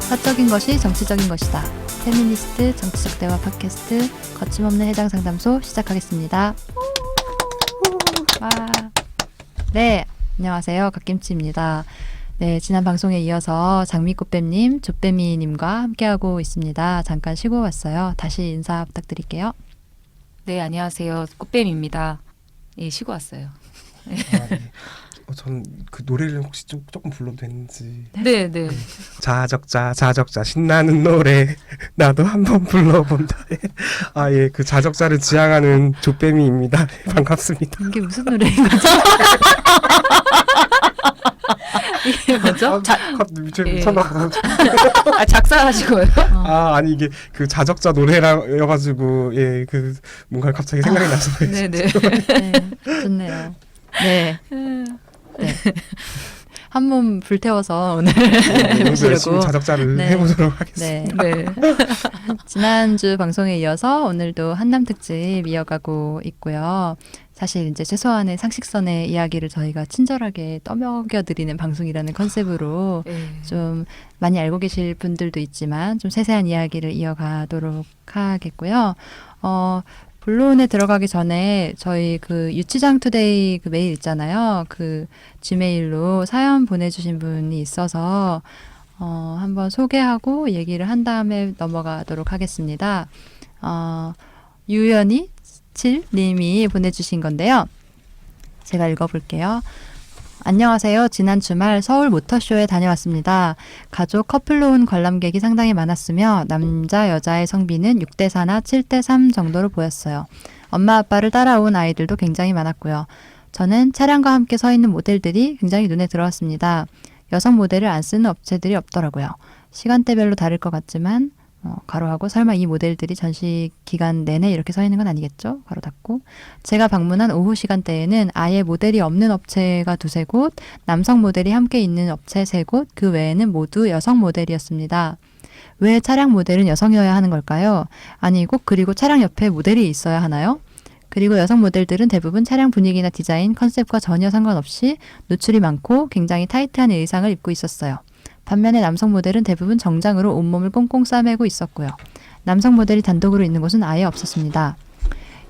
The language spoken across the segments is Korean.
사적인 것이 정치적인 것이다. 페미니스트 정치적 대화 팟캐스트 거침없는 해당 상담소 시작하겠습니다. 와. 네, 안녕하세요. 갓김치입니다. 네, 지난 방송에 이어서 장미꽃뱀님, 조뱀이님과 함께하고 있습니다. 잠깐 쉬고 왔어요. 다시 인사 부탁드릴게요. 네, 안녕하세요. 꽃뱀입니다. 예, 쉬고 왔어요. 전 그 노래를 혹시 조금 불러도 되는지. 네, 네. 자적자 신나는 노래 나도 한번 불러본다. 아, 예, 그 자적자를 지향하는 조빼미입니다. 반갑습니다. 이게 무슨 노래인 거죠? 이게 뭐죠? 미쳤나? 작사하시고요? 아니 이게 그 자적자 노래라여가지고 예, 그 뭔가 갑자기 생각이 나서. 네, 네. 네, 좋네요. 네. 네. 한 몸 불태워서 오늘 열심히 해보시려고 자적자를 네. 해보도록 하겠습니다. 네. 네. 지난주 방송에 이어서 오늘도 한남 특집 이어가고 있고요. 사실 이제 최소한의 상식선의 이야기를 저희가 친절하게 떠먹여드리는 방송이라는 컨셉으로 좀 많이 알고 계실 분들도 있지만 좀 세세한 이야기를 이어가도록 하겠고요. 본론에 들어가기 전에 저희 그 유치장 투데이 그 메일 있잖아요. 그 지메일로 사연 보내주신 분이 있어서 한번 소개하고 얘기를 한 다음에 넘어가도록 하겠습니다. 유연이 7님이 보내주신 건데요. 제가 읽어볼게요. 안녕하세요. 지난 주말 서울 모터쇼에 다녀왔습니다. 가족 커플로 온 관람객이 상당히 많았으며 남자 여자의 성비는 6대4나 7대3 정도로 보였어요. 엄마 아빠를 따라온 아이들도 굉장히 많았고요. 저는 차량과 함께 서 있는 모델들이 굉장히 눈에 들어왔습니다. 여성 모델을 안 쓰는 업체들이 없더라고요. 시간대별로 다를 것 같지만 가로하고 설마 이 모델들이 전시 기간 내내 이렇게 서 있는 건 아니겠죠? 가로 닫고. 제가 방문한 오후 시간대에는 아예 모델이 없는 업체가 2-3곳, 남성 모델이 함께 있는 업체 3곳, 그 외에는 모두 여성 모델이었습니다. 왜 차량 모델은 여성이어야 하는 걸까요? 아니 꼭 그리고 차량 옆에 모델이 있어야 하나요? 그리고 여성 모델들은 대부분 차량 분위기나 디자인, 컨셉과 전혀 상관없이 노출이 많고 굉장히 타이트한 의상을 입고 있었어요. 반면에 남성 모델은 대부분 정장으로 온몸을 꽁꽁 싸매고 있었고요. 남성 모델이 단독으로 있는 곳은 아예 없었습니다.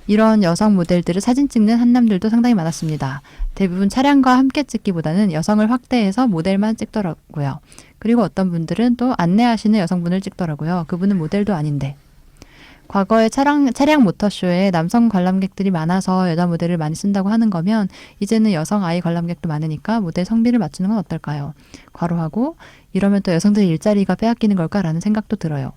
이런 여성 모델들을 사진 찍는 한남들도 상당히 많았습니다. 대부분 차량과 함께 찍기보다는 여성을 확대해서 모델만 찍더라고요. 그리고 어떤 분들은 또 안내하시는 여성분을 찍더라고요. 그분은 모델도 아닌데. 과거에 차량 모터쇼에 남성 관람객들이 많아서 여자 모델을 많이 쓴다고 하는 거면 이제는 여성 아이 관람객도 많으니까 모델 성비를 맞추는 건 어떨까요? 괄호하고 이러면 또 여성들의 일자리가 빼앗기는 걸까라는 생각도 들어요.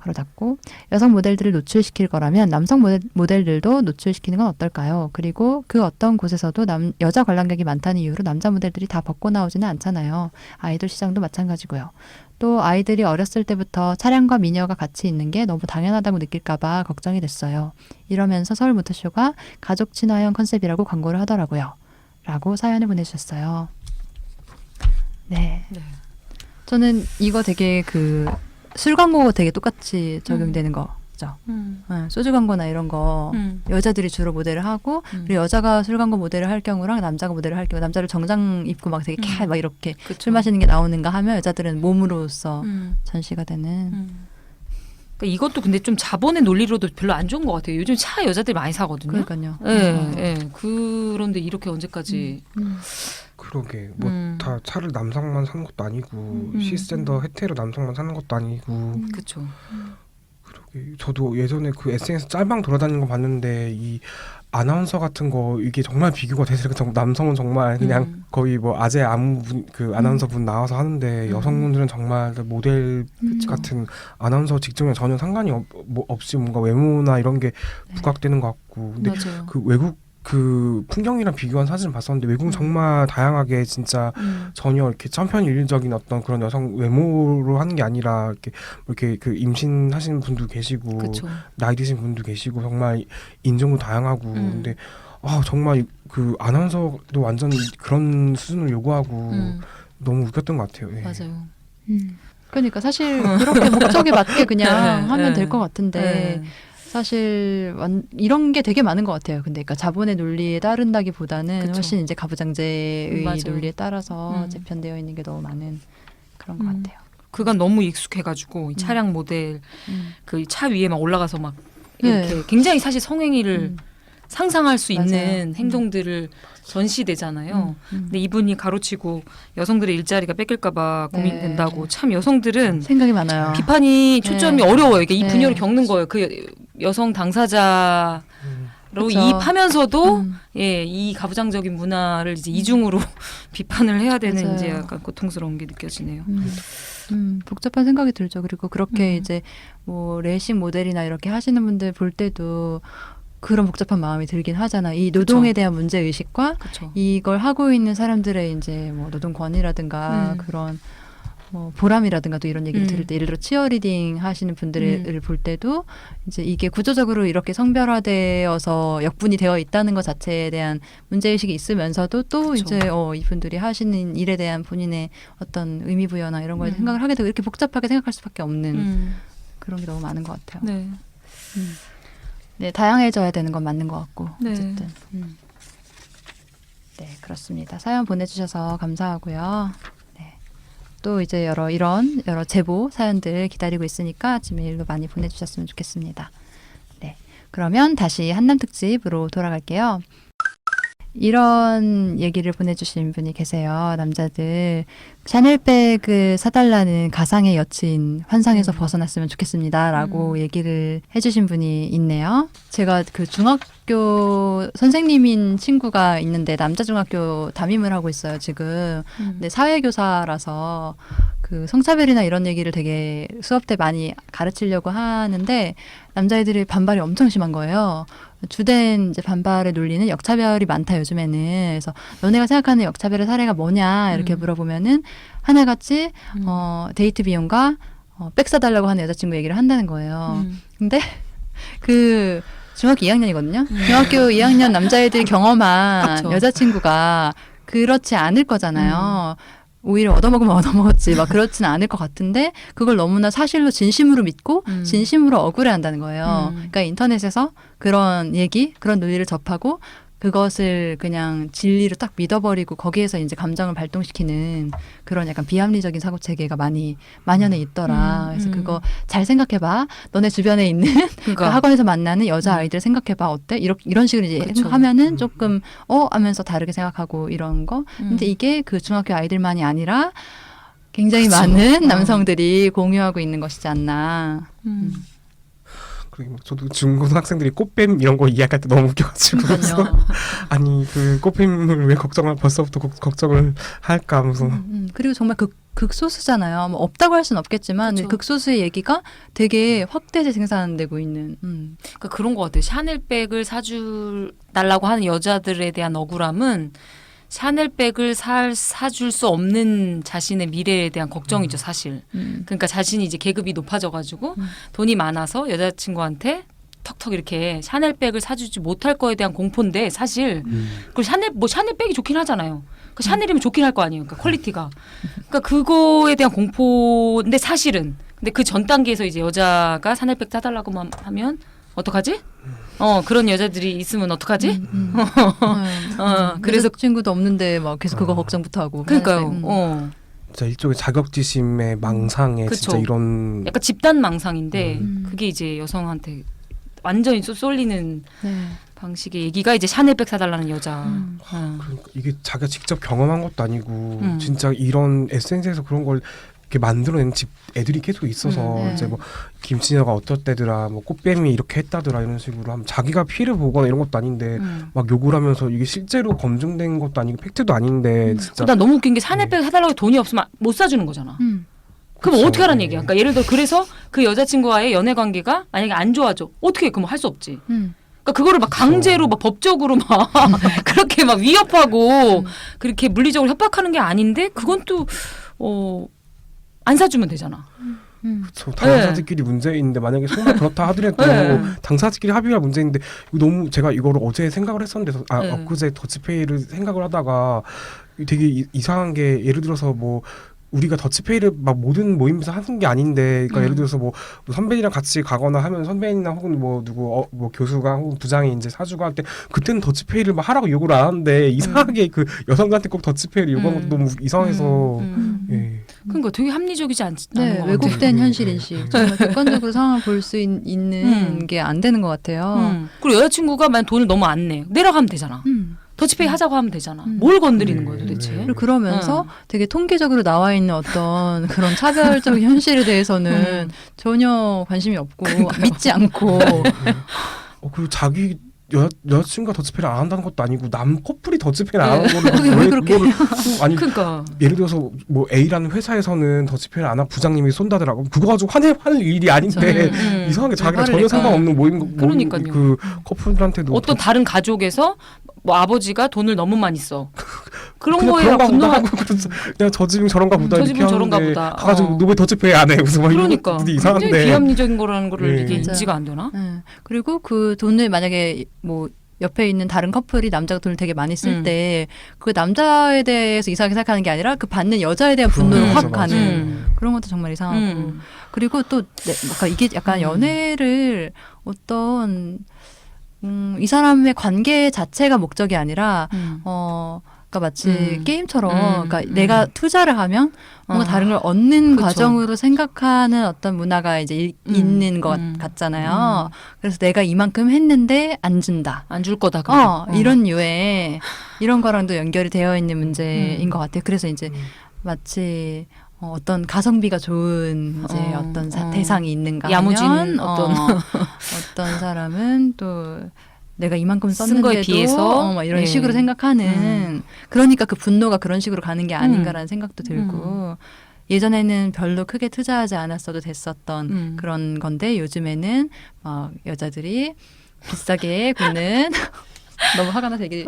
가로 닫고 여성 모델들을 노출시킬 거라면 남성 모델들도 노출시키는 건 어떨까요? 그리고 그 어떤 곳에서도 여자 관람객이 많다는 이유로 남자 모델들이 다 벗고 나오지는 않잖아요. 아이돌 시장도 마찬가지고요. 또 아이들이 어렸을 때부터 차량과 미녀가 같이 있는 게 너무 당연하다고 느낄까봐 걱정이 됐어요. 이러면서 서울 모터쇼가 가족 친화형 컨셉이라고 광고를 하더라고요. 라고 사연을 보내주셨어요. 네. 저는 이거 되게 술 광고 되게 똑같이 적용되는 거죠. 소주 광고나 이런 거 여자들이 주로 모델을 하고 그리고 여자가 술 광고 모델을 할 경우랑 남자가 모델을 할 경우 남자를 정장 입고 막 되게 막 이렇게 술 마시는 게 나오는가 하면 여자들은 몸으로써 전시가 되는. 그러니까 이것도 근데 좀 자본의 논리로도 별로 안 좋은 것 같아요. 요즘 차 여자들이 많이 사거든요. 그러니까요. 그런데 이렇게 언제까지. 그러게 다 차를 남성만 사는 것도 아니고 시스젠더 헤테로 남성만 사는 것도 아니고. 그렇죠. 그러게 저도 예전에 그 SNS 짤방 돌아다니는 거 봤는데 이 아나운서 같은 거 이게 정말 비교가 돼서 남성은 정말 그냥 거의 뭐 아재 아무 그 아나운서 분 나와서 하는데 여성분들은 정말 모델 같은 아나운서 직종에 전혀 상관이 없이 뭔가 외모나 이런 게 부각되는 것 같고. 근데 맞아요. 그 외국 그 풍경이랑 비교한 사진을 봤었는데 외국은 정말 다양하게 진짜 전혀 이렇게 천편일률적인 어떤 그런 여성 외모로 하는 게 아니라 이렇게 그 임신하시는 분도 계시고 그쵸. 나이 드신 분도 계시고 정말 인종도 다양하고 근데 정말 그 아나운서도 완전 그런 수준을 요구하고 너무 웃겼던 것 같아요. 예. 맞아요. 그러니까 사실 그렇게 목적에 맞게 그냥 하면 될 것 같은데 사실 이런 게 되게 많은 것 같아요. 근데 그러니까 자본의 논리에 따른다기보다는 그쵸. 훨씬 이제 가부장제의 맞아요. 논리에 따라서 재편되어 있는 게 너무 많은 그런 것 같아요. 그간 너무 익숙해가지고 이 차량 모델 음. 그 차 위에 막 올라가서 막 네. 이렇게 굉장히 사실 성행위를 상상할 수 맞아요. 있는 행동들을 전시되잖아요. 근데 이분이 가로치고 여성들의 일자리가 뺏길까봐 네. 고민된다고. 참 여성들은 생각이 많아요. 비판이 초점이 네. 어려워요. 이게 이 네. 분열을 겪는 거예요. 그 여성 당사자로 그쵸. 이입하면서도 음. 예, 이 가부장적인 문화를 이제 이중으로 비판을 해야 되는 맞아요. 이제 약간 고통스러운 게 느껴지네요. 복잡한 생각이 들죠. 그리고 그렇게 음. 이제 뭐 레이싱 모델이나 이렇게 하시는 분들 볼 때도 그런 복잡한 마음이 들긴 하잖아. 이 노동에 대한 문제 의식과 그렇죠. 이걸 하고 있는 사람들의 이제 뭐 노동 권위라든가 그런 뭐 보람이라든가 또 이런 얘기를 들을 때 예를 들어 치어리딩 하시는 분들을 볼 때도 이제 이게 구조적으로 이렇게 성별화되어서 역분이 되어 있다는 것 자체에 대한 문제의식이 있으면서도 또 그쵸. 이제 이분들이 하시는 일에 대한 본인의 어떤 의미 부여나 이런 거에 음. 생각을 하게 되고 이렇게 복잡하게 생각할 수밖에 없는 그런 게 너무 많은 것 같아요. 네. 네, 다양해져야 되는 건 맞는 것 같고 네. 어쨌든 네, 그렇습니다. 사연 보내주셔서 감사하고요. 네, 또 이제 여러 제보 사연들 기다리고 있으니까 지메일로 많이 보내주셨으면 좋겠습니다. 네, 그러면 다시 한남 특집으로 돌아갈게요. 이런 얘기를 보내주신 분이 계세요. 남자들 샤넬백을 사달라는 가상의 여친 환상에서 벗어났으면 좋겠습니다 라고 얘기를 해주신 분이 있네요. 제가 그 중학교 선생님인 친구가 있는데 남자 중학교 담임을 하고 있어요 지금. 근데 사회교사라서 그 성차별이나 이런 얘기를 되게 수업 때 많이 가르치려고 하는데 남자애들이 반발이 엄청 심한 거예요. 주된 이제 반발의 논리는 역차별이 많다 요즘에는. 그래서 너네가 생각하는 역차별의 사례가 뭐냐 이렇게 물어보면은 하나같이 데이트 비용과 백 사달라고 하는 여자친구 얘기를 한다는 거예요. 근데 그 중학교 2학년이거든요. 중학교 2학년 남자애들이 경험한 그쵸. 여자친구가 그렇지 않을 거잖아요. 오히려 얻어먹으면 얻어먹었지 막 그렇지는 않을 것 같은데 그걸 너무나 사실로 진심으로 믿고 진심으로 억울해한다는 거예요. 그러니까 인터넷에서 그런 얘기, 그런 논리를 접하고 그것을 그냥 진리로 딱 믿어버리고 거기에서 이제 감정을 발동시키는 그런 약간 비합리적인 사고 체계가 많이 만연해 있더라. 그래서 그거 잘 생각해봐. 너네 주변에 있는 그 학원에서 만나는 여자 아이들 생각해봐. 어때? 이런 식으로 이제 그쵸. 생각하면은 조금 하면서 다르게 생각하고 이런 거. 근데 이게 그 중학교 아이들만이 아니라 굉장히 그쵸. 많은 남성들이 공유하고 있는 것이지 않나. 그리고 저도 중고등학생들이 꽃뱀 이런 거 이야기할 때 너무 웃겨가지고 그래서 아니 그 꽃뱀을 왜 벌써부터 걱정을 할까 하면서 그리고 정말 극소수잖아요. 뭐 없다고 할 수는 없겠지만 그쵸. 극소수의 얘기가 되게 확대재 생산되고 있는. 그러니까 그런 것 같아요. 샤넬백을 사달라고 하는 여자들에 대한 억울함은 샤넬백을 사줄 수 없는 자신의 미래에 대한 걱정이죠, 사실. 그러니까 자신이 이제 계급이 높아져가지고 돈이 많아서 여자친구한테 턱턱 이렇게 샤넬백을 사주지 못할 거에 대한 공포인데 사실 그리고 샤넬백이 좋긴 하잖아요. 그 샤넬이면 좋긴 할 거 아니에요. 그러니까 퀄리티가. 그러니까 그거에 대한 공포인데 사실은 근데 그 전 단계에서 이제 여자가 샤넬백 사달라고만 하면 어떡하지? 그런 여자들이 있으면 어떡하지? 그래서 친구도 없는데 막 계속 그거 걱정부터 하고. 그러니까요. 진짜 일종의 자격지심의 망상에 그쵸. 진짜 이런 약간 집단 망상인데 그게 이제 여성한테 완전히 쏠리는 방식의 얘기가 이제 샤넬백 사달라는 여자. 그러니까 이게 자기가 직접 경험한 것도 아니고 진짜 이런 SNS에서 그런 걸 이렇게 만들어낸 집 애들이 계속 있어서 이제 뭐 김치녀가 어떻대더라, 뭐 꽃뱀이 이렇게 했다더라 이런 식으로 하면 자기가 피해를 보거나 이런 것도 아닌데 막 욕을 하면서 이게 실제로 검증된 것도 아니고 팩트도 아닌데 진짜 난 너무 웃긴 게 샤넬백 사달라고 돈이 없으면 못 사주는 거잖아. 그럼 그쵸. 어떻게 하라는 얘기야? 그러니까 예를 들어 그래서 그 여자친구와의 연애 관계가 만약에 안 좋아져 어떻게 그럼 할 수 없지. 그러니까 그거를 막 강제로 막 법적으로 막 그렇게 막 위협하고 그렇게 물리적으로 협박하는 게 아닌데 그건 또 안 사주면 되잖아. 그렇죠. 당사자들끼리 문제인데 만약에 정말 그렇다 하더라도 당사자들끼리 합의가 문제인데 이거 너무 제가 이거를 어제 생각을 했었는데 엊그제 더치페이를 생각을 하다가 되게 이상한 게 예를 들어서 뭐 우리가 더치페이를 막 모든 모임에서 하는 게 아닌데, 그러니까 예를 들어서 뭐 선배님이랑 같이 가거나 하면 선배님이나 혹은 뭐 누구 뭐 교수가 혹은 부장이 이제 사주고 할 때 그때는 더치페이를 막 하라고 요구를 안 하는데 이상하게 그 여성들한테 꼭 더치페이를 요구하는 것도 너무 이상해서 예. 그러니까 되게 합리적이지 않는 네, 것 같아요. 왜곡된 현실인식. 정말 객관적으로 상황을 볼 수 있는 게 안 되는 것 같아요. 그리고 여자친구가 만약 돈을 너무 안 내. 내려가면 되잖아. 더치페이 하자고 하면 되잖아. 뭘 건드리는 거예요 도대체. 그리고 그러면서 되게 통계적으로 나와 있는 어떤 그런 차별적 현실에 대해서는 전혀 관심이 없고 믿지 않고 그리고 자기 여자친구가 더치페이를 안 한다는 것도 아니고 남 커플이 더치페이를 안 하는 거를 그게 왜 그렇게 아니 그러니까 예를 들어서 뭐 A라는 회사에서는 더치페이를 안 하고 부장님이 쏜다더라고. 그거 가지고 화낼 일이 아닌데 이상하게 자기랑 전혀 낼까? 상관없는 모임 그러니까요. 그 커플들한테도 어떤 다른 가족에서 뭐 아버지가 돈을 너무 많이 써. 그런 그냥 거에 그런가 보다 분노가 하고 그냥 저 집은 저런가 보다 저 이렇게 집은 저런가 하는데 보다. 가가지고 너 왜 더치페이 안 해? 무슨 막 이런 그러니까 것들이 굉장히 이상한데 비합리적인 거라는 거를 네. 이게 맞아요. 인지가 안 되나? 네. 그리고 그 돈을 만약에 뭐 옆에 있는 다른 커플이 남자가 돈을 되게 많이 쓸 때 그 남자에 대해서 이상하게 생각하는 게 아니라 그 받는 여자에 대한 분노를 맞아, 확 맞아. 가는 그런 것도 정말 이상하고 그리고 또 그러니까 이게 약간 연애를 어떤 이 사람의 관계 자체가 목적이 아니라 그러니까 마치 게임처럼 그러니까 내가 투자를 하면 뭔가 다른 걸 얻는 그쵸. 과정으로 생각하는 어떤 문화가 이제 있는 것 같잖아요. 그래서 내가 이만큼 했는데 안 준다. 안 줄 거다. 이런 류의 이런 거랑도 연결이 되어 있는 문제인 것 같아요. 그래서 이제 마치 어떤 가성비가 좋은 이제 어떤 대상이 있는가 야무진 하면 어떤 사람은 또 내가 이만큼 쓴 거에 썼는데도 비해서 막 이런 예. 식으로 생각하는 그러니까 그 분노가 그런 식으로 가는 게 아닌가라는 생각도 들고 예전에는 별로 크게 투자하지 않았어도 됐었던 그런 건데 요즘에는 막 여자들이 비싸게 굽는 너무 화가 나서 얘기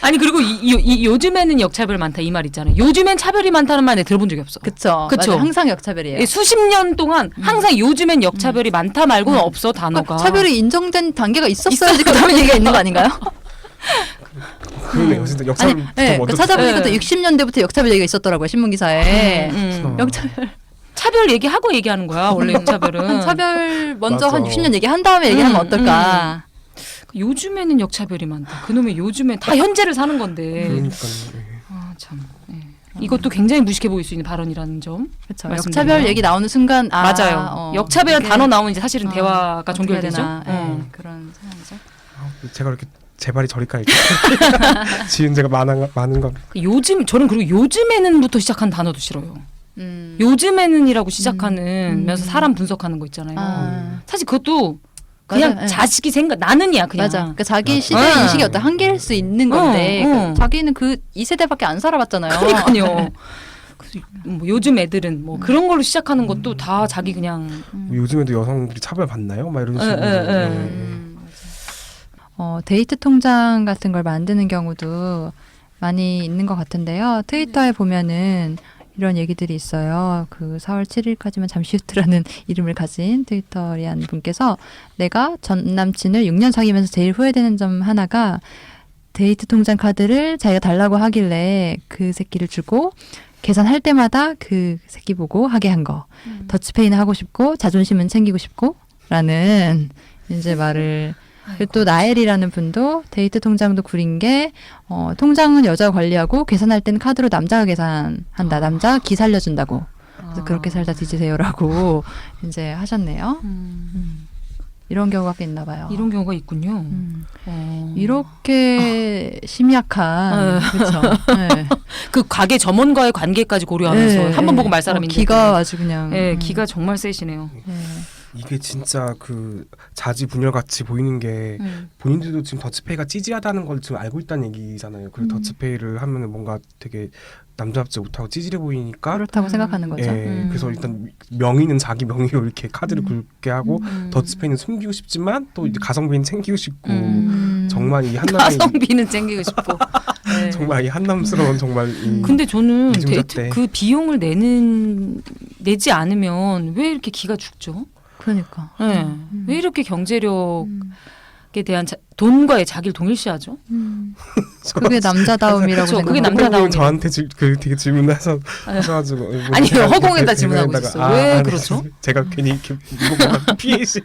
아니 그리고 이 요즘에는 역차별 많다 이 말 있잖아요. 요즘엔 차별이 많다는 말 내가 들어본 적이 없어. 그쵸. 그쵸. 맞아요. 항상 역차별이에요. 예, 수십 년 동안 항상 요즘엔 역차별이 많다 말고는 없어 단어가. 차별이 인정된 단계가 있었어야지 그 다음에 얘기가 있는 거 아닌가요? 그러네요. 진짜 아니, 역사부터 네, 먼저 찾아보니까 또 네. 60년대부터 역차별 얘기가 있었더라고요 신문 기사에. 역차별 차별 얘기하고 얘기하는 거야 원래 역차별은. 차별 먼저 맞아. 한 60년 얘기한 다음에 얘기하면 어떨까? 요즘에는 역차별이 많다. 그놈의 요즘에 다 현재를 사는 건데. 그러니까요. 아 참. 예. 이것도 굉장히 무식해 보일 수 있는 발언이라는 점. 그렇죠. 말씀드리네요. 역차별 얘기 나오는 순간 맞아요. 역차별 이게 단어 나오면 이제 사실은 대화가 어떻게 종결되죠. 해야 되나. 그런 상황이죠. 제가 이렇게 제 발이 저리 깔 지은 제가 많은 거. 요즘 저는 그리고 요즘에는부터 시작한 단어도 싫어요. 요즘에는이라고 시작하면서 사람 분석하는 거 있잖아요. 사실 그것도 그냥 맞아요. 자식이 나는이야 그냥. 맞아. 그러니까 자기 맞아. 시대 인식이 어떤 한계일 수 있는 건데 그러니까 자기는 그 이 세대밖에 안 살아봤잖아요. 그러니까요. 그래서 뭐 요즘 애들은 뭐 그런 걸로 시작하는 것도 다 자기 그냥 요즘에도 여성들이 차별 받나요? 막 이런 식으로. 데이트 통장 같은 걸 만드는 경우도 많이 있는 것 같은데요. 트위터에 보면은 이런 얘기들이 있어요. 그 4월 7일까지만 잠시 후트라는 이름을 가진 트위터리안 분께서 내가 전 남친을 6년 사귀면서 제일 후회되는 점 하나가 데이트 통장 카드를 자기가 달라고 하길래 그 새끼를 주고 계산할 때마다 그 새끼 보고 하게 한 거. 더치페이는 하고 싶고 자존심은 챙기고 싶고 라는 이제 말을 그리고 또 나엘이라는 분도 데이트 통장도 구린 게 통장은 여자가 관리하고 계산할 때는 카드로 남자가 계산한다. 남자 기 살려준다고. 그래서 그렇게 살다 뒤지세요라고 이제 하셨네요. 이런 경우가 꽤 있나 봐요. 이런 경우가 있군요. 이렇게 심약한 그렇죠. 네. 그 가게 점원과의 관계까지 고려하면서 한 번 보고 말 사람인데 기가 아주 그냥 예, 기가 정말 세시네요. 이게 진짜 그 자지분열 같이 보이는 게 본인들도 지금 더치페이가 찌질하다는 걸 지금 알고 있다는 얘기잖아요. 그리고 더치페이를 하면은 뭔가 되게 남자답지 못하고 찌질해 보이니까 그렇다고 생각하는 거죠. 예, 그래서 일단 명의는 자기 명의로 이렇게 카드를 긁게 하고 더치페이는 숨기고 싶지만 또 이제 가성비는 챙기고 싶고 정말 이 한남의 가성비는 챙기고 싶고. 네. 정말 이 한남스러운 정말 이 근데 저는 이중잣대. 데이트 그 비용을 내지 않으면 왜 이렇게 기가 죽죠? 그러니까. 네. 왜 이렇게 경제력에 대한 돈과의 자기를 동일시하죠? 그게 남자다움이라고 그쵸, 그게 생각합니다. 남자다움이라고. 저한테 되게 질문해서 하셔가지고 아니, 제가 허공에다 이렇게 질문하고 대변에다가 있었어. 왜 아니, 그렇죠? 제가 괜히 이렇게 이거 뭔가 피해시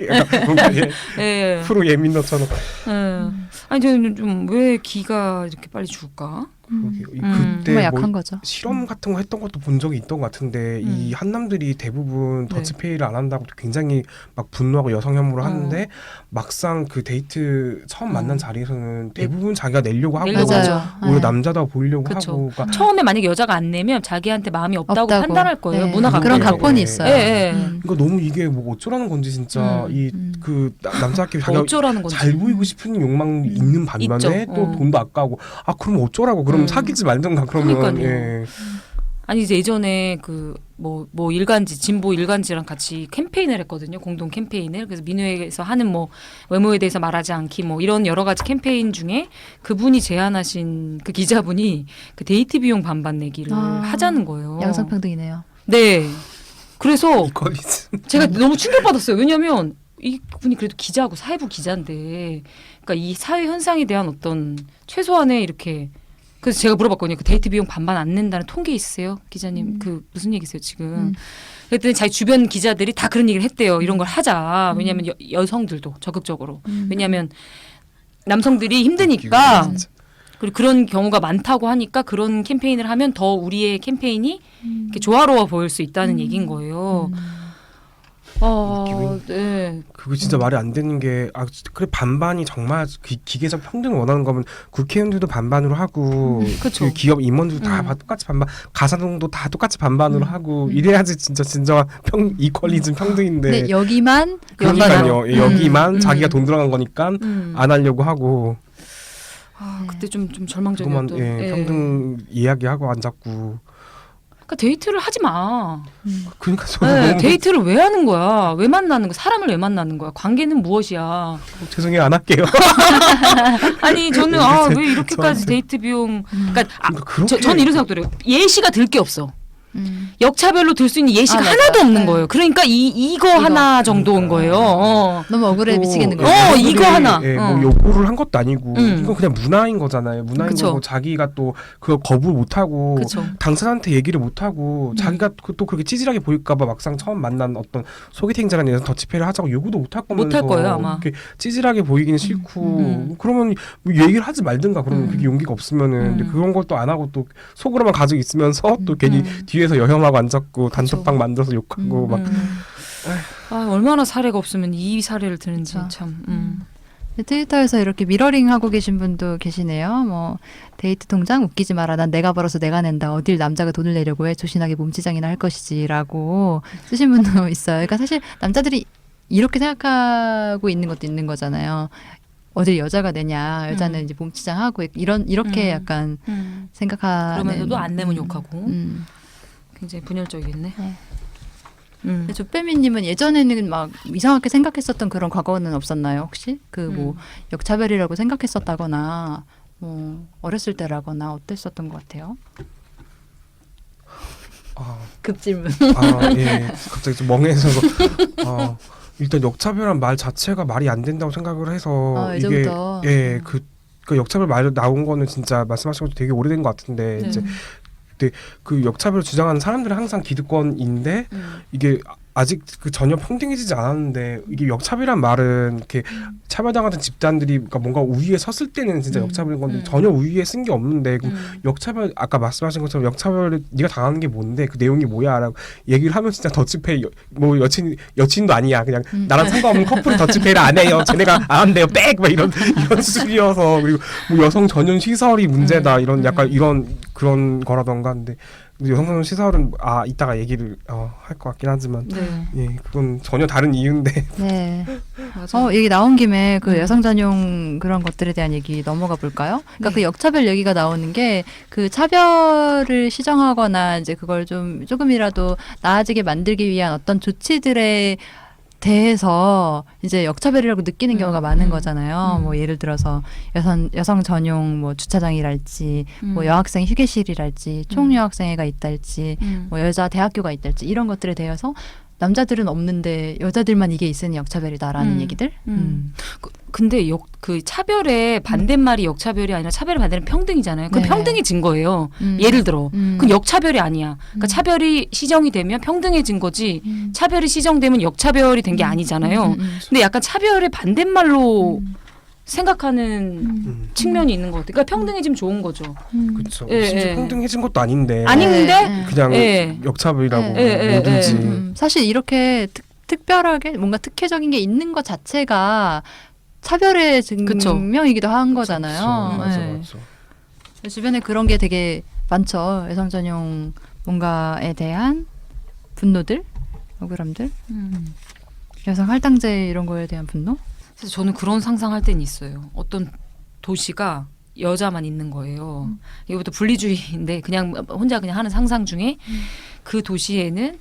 뭔가 예. 프로 예민너처럼 예. 아니 저는 좀 왜 기가 이렇게 빨리 죽을까? 그때 정말 약한 뭐 거죠. 실험 같은 거 했던 것도 본 적이 있던 것 같은데 이 한남들이 대부분 네. 더치페이를 안 한다고 굉장히 막 분노하고 여성 혐오를 어. 하는데 막상 그 데이트 처음 만난 자리에서는 대부분 자기가 내려고 하고 내려고 맞아요. 하죠. 오히려 네. 남자다 보이려고 그쵸. 하고 그러니까 처음에 만약에 여자가 안 내면 자기한테 마음이 없다고, 없다고. 판단할 거예요. 네. 문화 그런 갖고 각본이 예, 있어요. 예, 예. 그러니까 너무 이게 뭐 어쩌라는 건지 진짜 그 남자끼리 자기가 어쩌라는 건지. 잘 보이고 싶은 욕망이 있는 반면에 있죠. 또 돈도 아까우고 그럼 어쩌라고 그럼 사귀지 말든가 그러면 그러니까요. 예. 아니 이제 예전에 그 뭐 일간지 진보 일간지랑 같이 캠페인을 했거든요. 공동 캠페인을. 그래서 민우에서 하는 뭐 외모에 대해서 말하지 않기 뭐 이런 여러 가지 캠페인 중에 그분이 제안하신 그 기자분이 그 데이트 비용 반반 내기를 하자는 거예요. 양성평등이네요. 네. 그래서 이퀄리즘. 제가 너무 충격받았어요. 왜냐하면 이분이 그래도 기자고 사회부 기자인데, 그러니까 이 사회 현상에 대한 어떤 최소한의 이렇게, 그래서 제가 물어봤거든요. 그 데이트 비용 반반 안 낸다는 통계 있으세요, 기자님? 그 무슨 얘기세요 지금? 그랬더니 자기 주변 기자들이 다 그런 얘기를 했대요. 이런 걸 하자. 왜냐하면 여성들도 적극적으로. 왜냐하면 남성들이 힘드니까. 그리고 그런 경우가 많다고 하니까 그런 캠페인을 하면 더 우리의 캠페인이 이렇게 조화로워 보일 수 있다는 얘기인 거예요. 네. 그거 진짜 말이 안 되는 게 그래 반반이 정말 기계적 평등을 원하는 거면 국회의원들도 반반으로 하고 그쵸. 그 기업 임원들도 다 똑같이 반반 가사노동도 다 똑같이 반반으로 하고 이래야지 진짜 진정한 이퀄리즘 평등인데 근데 여기만 그러니까요. 여기만 음. 자기가 돈 들어간 거니까 안 하려고 하고 그때 좀 그것만 절망적이었던. 예. 평등 이야기하고 안 잡고 그러니까 데이트를 하지 마. 그러니까 저는 네, 너무 데이트를 왜 하는 거야? 왜 만나는 거야? 사람을 왜 만나는 거야? 관계는 무엇이야? 죄송해요 안 할게요. 아니 저는 왜 이렇게까지 데이트 비용? 그러니까 그렇게 저는 이런 생각도 해요. 예시가 들 게 없어. 역차별로 들 수 있는 예시가 하나도 없는 거예요. 그러니까 이거 하나 정도인 거예요. 너무 억울해 또, 미치겠는 예, 거예요. 사람들이, 이거 하나. 뭐 요구를 한 것도 아니고 이건 그냥 문화인 거잖아요. 문화인 그쵸. 거고 자기가 또 그걸 거부 못 하고 그쵸. 당사자한테 얘기를 못 하고 자기가 또 그렇게 찌질하게 보일까봐 막상 처음 만난 어떤 소개팅자에 대해서 더치페이를 하자고 요구도 못 할 거면서 못할 거예요, 아마. 그렇게 찌질하게 보이기는 싫고 그러면 뭐 얘기를 하지 말든가 그러면 그게 용기가 없으면은 근데 그런 걸 또 안 하고 또 속으로만 가지고 있으면서 또 괜히 뒤에서 여혐하고 앉았고 단톡방 만들어서 욕하고 막 얼마나 사례가 없으면 이 사례를 드는지 그쵸. 참. 트위터에서 이렇게 미러링 하고 계신 분도 계시네요. 뭐 데이트 통장 웃기지 마라. 난 내가 벌어서 내가 낸다. 어딜 남자가 돈을 내려고 해. 조신하게 몸치장이나 할 것이지라고 쓰신 분도 있어요. 그러니까 사실 남자들이 이렇게 생각하고 있는 것도 있는 거잖아요. 어딜 여자가 내냐. 여자는 이제 몸치장하고 이렇게 약간 생각하는. 그러면서도 안 내면 욕하고. 굉장히 분열적이겠네. 조빼미님은 예전에는 막 이상하게 생각했었던 그런 과거는 없었나요? 혹시 그 뭐 역차별이라고 생각했었다거나 뭐 어렸을 때라거나 어땠었던 것 같아요? 급질문. 예. 갑자기 좀 멍해져서 일단 역차별한 말 자체가 말이 안 된다고 생각을 해서 이게 예전부터. 그 역차별 말 나온 거는 진짜 말씀하신 것도 되게 오래된 것 같은데 네. 이제 근데 그 역차별을 주장하는 사람들은 항상 기득권인데 이게 아직 그 전혀 평등해지지 않았는데 이게 역차별이란 말은 이렇게 차별당하던 집단들이 그러니까 뭔가 우위에 섰을 때는 진짜 역차별인 건데 전혀 우위에 쓴 게 없는데 그 역차별 아까 말씀하신 것처럼 역차별을 네가 당하는 게 뭔데 그 내용이 뭐야라고 얘기를 하면 진짜 더치페이 뭐 여친도 아니야 그냥 나랑 상관없는 커플이 더치페이를 안 해요 쟤네가 안 한대요 빽 막 이런 수준이어서 그리고 뭐 여성 전용 시설이 문제다 이런 약간 이런 그런 거라던가 근데 여성 전용 시설은 이따가 얘기를 할 것 같긴 하지만 예 그건 전혀 다른 이유인데 네. 맞아. 얘기 나온 김에 그 여성 전용 그런 것들에 대한 얘기 넘어가 볼까요? 그러니까 그 역차별 얘기가 나오는 게 그 차별을 시정하거나 이제 그걸 조금이라도 나아지게 만들기 위한 어떤 조치들에 대해서 이제 역차별이라고 느끼는 경우가 많은 거잖아요. 뭐 예를 들어서 여성 전용 뭐 주차장이랄지 뭐 여학생 휴게실이랄지 총여학생회가 있달지 뭐 여자 대학교가 있달지 이런 것들에 대해서 남자들은 없는데 여자들만 이게 있으니 역차별이다라는 얘기들. 근데 그 차별의 반대말이 역차별이 아니라 차별의 반대는 평등이잖아요. 그 네. 평등해진 거예요. 예를 들어. 그건 역차별이 아니야. 그러니까 차별이 시정이 되면 평등해진 거지. 차별이 시정되면 역차별이 된 게 아니잖아요. 근데 약간 차별의 반대말로 생각하는 측면이 있는 것 같아요. 그러니까 평등해지면 좋은 거죠. 그렇죠. 예, 심지어 예. 평등해진 것도 아닌데 아닌데 그냥 예. 역차별이라고 예, 뭐든지 사실 이렇게 특별하게 뭔가 특혜적인 게 있는 것 자체가 차별의 그쵸. 증명이기도 한 거잖아요. 맞아, 네. 맞아. 주변에 그런 게 되게 많죠. 여성 전용 뭔가에 대한 분노들, 억울함들, 여성 할당제 이런 거에 대한 분노. 그래서 저는 그런 상상할 때는 있어요. 어떤 도시가 여자만 있는 거예요. 이것도 분리주의인데 그냥 혼자 그냥 하는 상상 중에 그 도시에는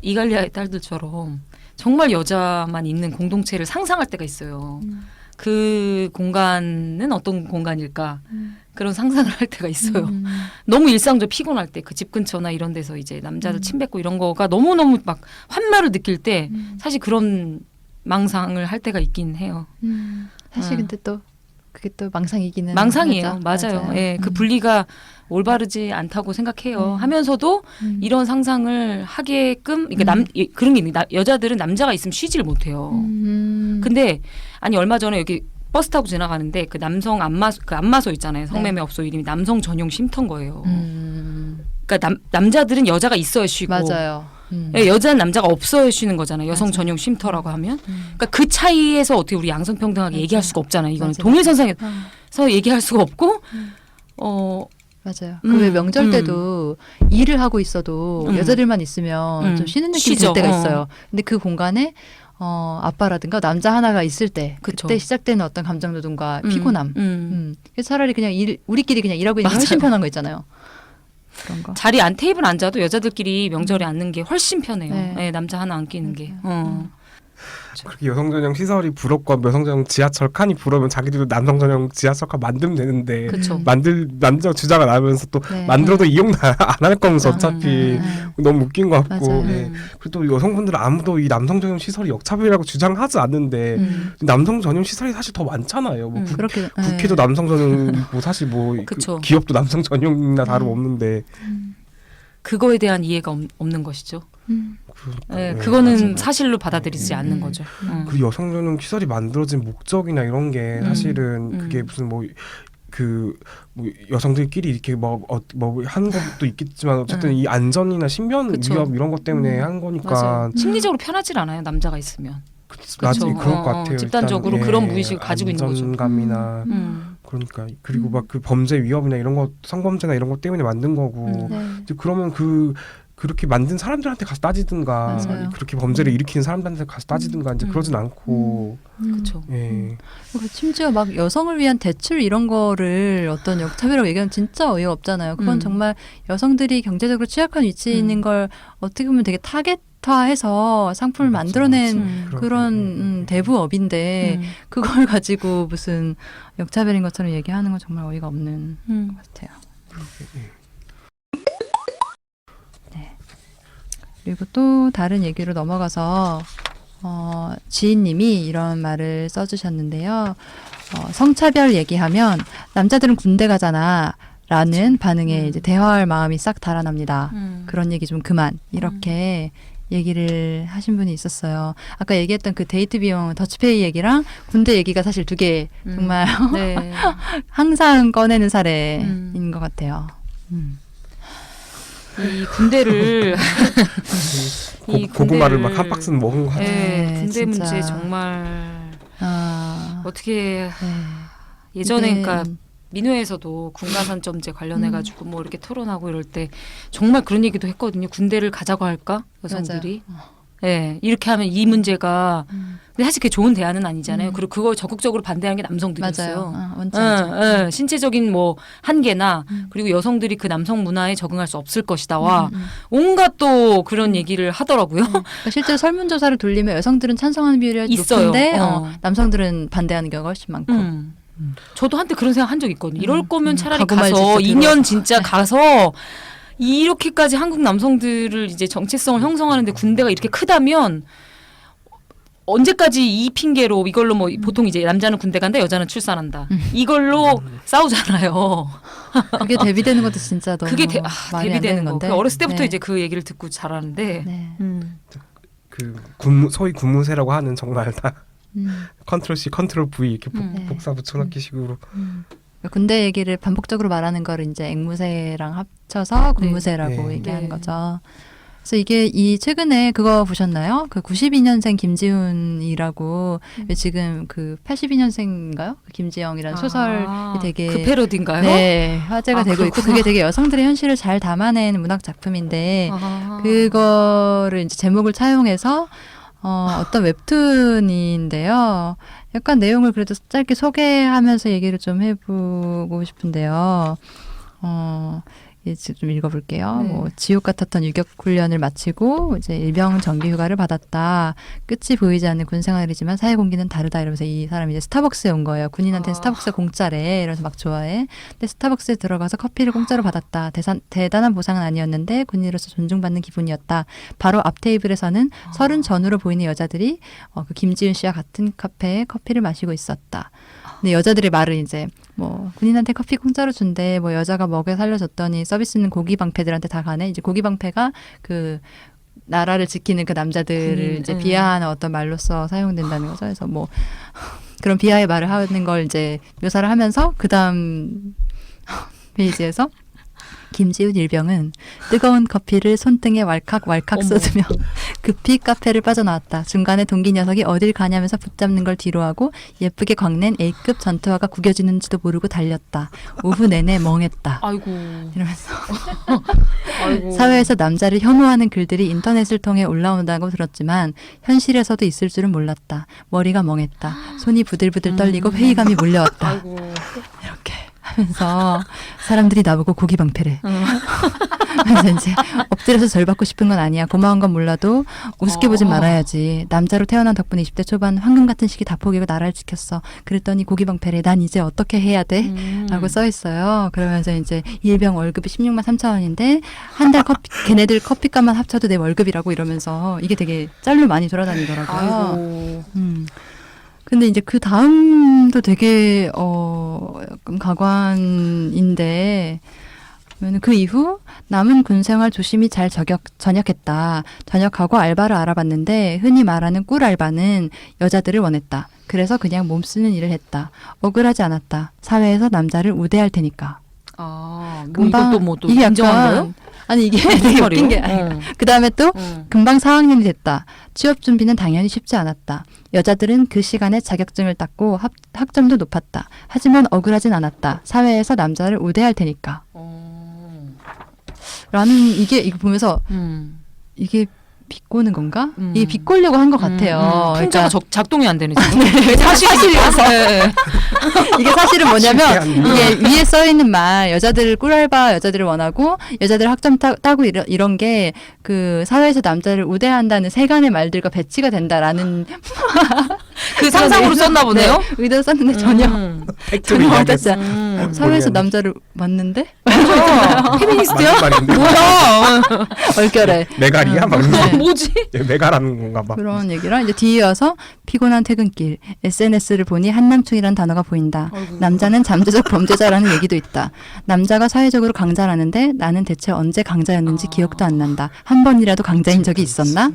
이갈리아의 딸들처럼 정말 여자만 있는 공동체를 상상할 때가 있어요. 그 공간은 어떤 공간일까? 그런 상상을 할 때가 있어요. 너무 일상적 피곤할 때 그 집 근처나 이런 데서 이제 남자들 침 뱉고 이런 거가 너무너무 막 환멸을 느낄 때 사실 그런 망상을 할 때가 있긴 해요. 사실 근데 또 그게 또 망상이기는 망상이에요. 하죠. 맞아요. 예, 그 분리가 올바르지 않다고 생각해요. 하면서도 이런 상상을 하게끔 그러니까 그런 게 있는 여자들은 남자가 있으면 쉬지를 못해요. 근데 아니 얼마 전에 여기 버스 타고 지나가는데 그 남성 안마소 있잖아요. 성매매 업소 이름이 남성 전용 쉼터인 거예요. 그러니까 남자들은 여자가 있어야 쉬고 맞아요. 예, 여자는 남자가 없어야 쉬는 거잖아요. 여성 맞아요. 전용 쉼터라고 하면. 그러니까 그 차이에서 어떻게 우리 양성평등하게 맞아요. 얘기할 수가 없잖아요. 이거는 맞아요. 동일선상에서 얘기할 수가 없고 맞아요. 그 왜 명절 때도 일을 하고 있어도 여자들만 있으면 좀 쉬는 느낌이 쉬죠. 들 때가 있어요. 근데 그 공간에 아빠라든가 남자 하나가 있을 때 그쵸. 그때 시작되는 어떤 감정 노동과 피곤함. 그래서 차라리 그냥 우리끼리 그냥 일하고 있는 게 맞아요. 훨씬 편한 거 있잖아요. 그런 거. 자리 안 테이블 앉아도 여자들끼리 명절에 앉는 게 훨씬 편해요. 네. 예, 남자 하나 앉기는 게. 그렇게 여성 전용 시설이 부럽고 여성 전용 지하철 칸이 부러우면 자기들도 남성 전용 지하철 칸 만들면 되는데 그렇죠. 남자 주자가 나면서 또 네. 만들어도 이용 안 할 거면서 그렇죠. 어차피 너무 웃긴 것 같고 맞아요. 예. 그리고 또 여성분들은 아무도 이 남성 전용 시설이 역차별이라고 주장하지 않는데 남성 전용 시설이 사실 더 많잖아요. 뭐 그렇게 국회도 남성 전용이고 사실 뭐 그쵸. 기업도 남성 전용이나 다름없는데 그거에 대한 이해가 없는 것이죠. 예, 예, 그거는 맞아요. 사실로 받아들이지 않는 거죠. 그리고 여성 전용 시설이 만들어진 목적이나 이런 게 사실은 그게 무슨 뭐 여성들끼리 이렇게 뭐 하는 것도 있겠지만 어쨌든 이 안전이나 신변 그쵸. 위협 이런 것 때문에 한 거니까 맞아요. 심리적으로 편하지 않아요. 남자가 있으면. 맞지 그쵸. 그럴 것 같아요. 집단적으로 일단, 그런 무의식을 가지고 있는 거죠. 안전감이나 그러니까 그리고 막 그 범죄 위협이나 이런 거 성범죄나 이런 것 때문에 만든 거고 네. 이제 그러면 그렇게 만든 사람들한테 가서 따지든가 맞아요. 그렇게 범죄를 일으키는 사람들한테 가서 따지든가 이제 그러진 않고 그렇죠. 예. 심지어 막 여성을 위한 대출 이런 거를 어떤 역차별이라고 얘기하면 진짜 어이가 없잖아요. 그건 정말 여성들이 경제적으로 취약한 위치에 있는 걸 어떻게 보면 되게 타겟화해서 상품을 만들어낸 그런 대부업인데 그걸 가지고 무슨 역차별인 것처럼 얘기하는 건 정말 어이가 없는 것 같아요. 네. 그리고 또 다른 얘기로 넘어가서 지인님이 이런 말을 써주셨는데요. 성차별 얘기하면 남자들은 군대 가잖아. 라는 반응에 이제 대화할 마음이 싹 달아납니다. 그런 얘기 좀 그만. 이렇게 얘기를 하신 분이 있었어요. 아까 얘기했던 그 데이트 비용 더치페이 얘기랑 군대 얘기가 사실 두 개 정말 네. 항상 꺼내는 사례인 것 같아요. 이 군대를 고구마를 막 한 박스 먹은 거 같아요. 네, 네, 군대 진짜. 문제 정말 어떻게 네. 예전에 네. 그러니까 민회에서도 군가산점제 관련해가지고 뭐 이렇게 토론하고 이럴 때 정말 그런 얘기도 했거든요. 군대를 가자고 할까 여성들이. 네, 이렇게 하면 이 문제가 근데 사실 그게 좋은 대안은 아니잖아요. 그리고 그걸 적극적으로 반대하는 게 남성들이었어요. 맞아요. 원칙이죠. 신체적인 뭐 한계나 그리고 여성들이 그 남성 문화에 적응할 수 없을 것이다와 온갖 또 그런 얘기를 하더라고요. 그러니까 실제로 설문조사를 돌리면 여성들은 찬성하는 비율이 있어요. 높은데 남성들은 반대하는 경우가 훨씬 많고. 저도 한때 그런 생각 한 적 있거든요. 이럴 거면 차라리 가구말 가서 진짜 2년 진짜 가서 이렇게까지 한국 남성들을 이제 정체성을 형성하는데 군대가 이렇게 크다면 언제까지 이 핑계로 이걸로 뭐 보통 이제 남자는 군대 간다 여자는 출산한다 이걸로 싸우잖아요. 그게 대비되는 것도 진짜 너무 그게 말이 안 되는 대비되는 거. 건데. 어렸을 때부터 네. 이제 그 얘기를 듣고 자라는데 네. 소위 군무새라고 하는 정말 다 컨트롤 C, 컨트롤 V 이렇게 네. 복사 붙여넣기 식으로. 군대 얘기를 반복적으로 말하는 걸 이제 앵무새랑 합쳐서 군무새라고 네. 얘기하는 네. 거죠. 그래서 이게 이 최근에 그거 보셨나요? 그 92년생 김지훈이라고 지금 그 82년생인가요? 그 김지영이라는 소설이 되게 그 패러디인가요? 네, 화제가 아, 되고 있고 그렇구나. 그게 되게 여성들의 현실을 잘 담아낸 문학 작품인데 아. 그거를 이제 제목을 차용해서 어떤 웹툰인데요. 약간 내용을 그래도 짧게 소개하면서 얘기를 좀 해보고 싶은데요. 이제 좀 읽어볼게요. 네. 뭐 지옥 같았던 유격 훈련을 마치고 이제 일병 정기 휴가를 받았다. 끝이 보이지 않는 군 생활이지만 사회 공기는 다르다. 이러면서 이 사람이 이제 스타벅스에 온 거예요. 군인한테는 스타벅스가 공짜래. 이러면서 막 좋아해. 근데 스타벅스에 들어가서 커피를 공짜로 받았다. 대단한 보상은 아니었는데 군인으로서 존중받는 기분이었다. 바로 앞 테이블에서는 30 전후로 보이는 여자들이 그 김지윤 씨와 같은 카페에 커피를 마시고 있었다. 근데 여자들의 말은 이제 뭐 군인한테 커피 공짜로 준대. 뭐 여자가 먹여 살려줬더니 서비스는 고기 방패들한테 다 가네. 이제 고기 방패가 그 나라를 지키는 그 남자들을 이제 비하하는 어떤 말로서 사용된다는 거죠. 그래서 뭐 그런 비하의 말을 하는 걸 이제 묘사를 하면서 그 다음 페이지에서 김지훈 일병은 뜨거운 커피를 손등에 왈칵 쏟으며 급히 카페를 빠져나왔다. 중간에 동기 녀석이 어딜 가냐면서 붙잡는 걸 뒤로하고 예쁘게 광낸 A급 전투화가 구겨지는지도 모르고 달렸다. 오후 내내 멍했다. 아이고. 이러면서 아이고. 사회에서 남자를 혐오하는 글들이 인터넷을 통해 올라온다고 들었지만 현실에서도 있을 줄은 몰랐다. 머리가 멍했다. 손이 부들부들 떨리고 회의감이 몰려왔다. 아이고. 이렇게 하면서 사람들이 나보고 고기 방패래. 그래서 이제 엎드려서 절 받고 싶은 건 아니야. 고마운 건 몰라도 우습게 보진 말아야지. 남자로 태어난 덕분에 20대 초반 황금 같은 시기 다 포기하고 나라를 지켰어. 그랬더니 고기 방패래. 난 이제 어떻게 해야 돼? 라고 써 있어요. 그러면서 이제 일병 월급이 16만 3천 원인데 한 달 커피 걔네들 커피값만 합쳐도 내 월급이라고 이러면서 이게 되게 짤로 많이 돌아다니더라고요. 아이고. 근데 이제 그 다음도 되게 약간 가관인데 그 이후 남은 군생활 조심히 잘 전역했다. 전역하고 알바를 알아봤는데 흔히 말하는 꿀 알바는 여자들을 원했다. 그래서 그냥 몸 쓰는 일을 했다. 억울하지 않았다. 사회에서 남자를 우대할 테니까. 뭐 금방 이것도 뭐또 이게 인정한 거요? 아니 이게 되게 웃긴 게 그 다음에 또 금방 4학년이 됐다. 취업 준비는 당연히 쉽지 않았다. 여자들은 그 시간에 자격증을 땄고 학점도 높았다. 하지만 억울하진 않았다. 사회에서 남자를 우대할 테니까. 라는 이거 보면서 이게 비꼬는 건가? 이게 비꼬려고 한 것 같아요. 풍자가 그러니까 작동이 안 되네 지금. 사실이라서. 네. 이게 사실은 뭐냐면 이게 위에 써 있는 말 여자들 꿀알바 여자들을 원하고 여자들 학점 따고 이런 게 그 사회에서 남자를 우대한다는 세간의 말들과 배치가 된다라는 그 상상으로 썼나 보네요. 네, 의도를 썼는데 전혀 팩트를 와닿지 이야기했어. 사회에서 모르겠네. 남자를 맞는데 페미니스트야? 맞는 말인데. 뭐야? 얼결에 메갈이야? 막 네. 뭐지? 메갈하는 건가 봐. 그런 얘기랑 이제 뒤에 와서 피곤한 퇴근길 SNS를 보니 한남충이라는 단어가 보인다. 아이고. 남자는 잠재적 범죄자라는 얘기도 있다. 남자가 사회적으로 강자라는데 나는 대체 언제 강자였는지 기억도 안 난다. 한 번이라도 강자인 적이 있었나?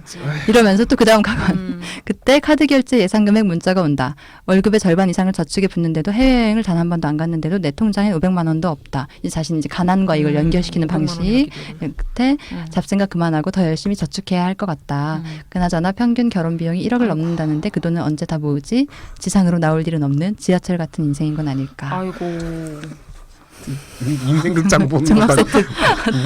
이러면서 또 그 다음 가관. 그때 카드 결제 예상 금액 문자가 온다. 월급의 절반 이상을 저축에 붓는데도 해외여행을 단 한 번도 안 갔는데도 내 통장에 500만 원도 없다. 이제 자신이 이제 가난과 이걸 연결시키는 방식. 끝에 잡생각 그만하고 더 열심히 저축해야 할 것 같다. 그나저나 평균 결혼 비용이 1억을 넘는다는데 그 돈은 언제 다 모으지? 지상으로 나올 일은 없는 지하철 같은 인생인 건 아닐까. 아이고. 인생 극장 보는 종합 거 세트.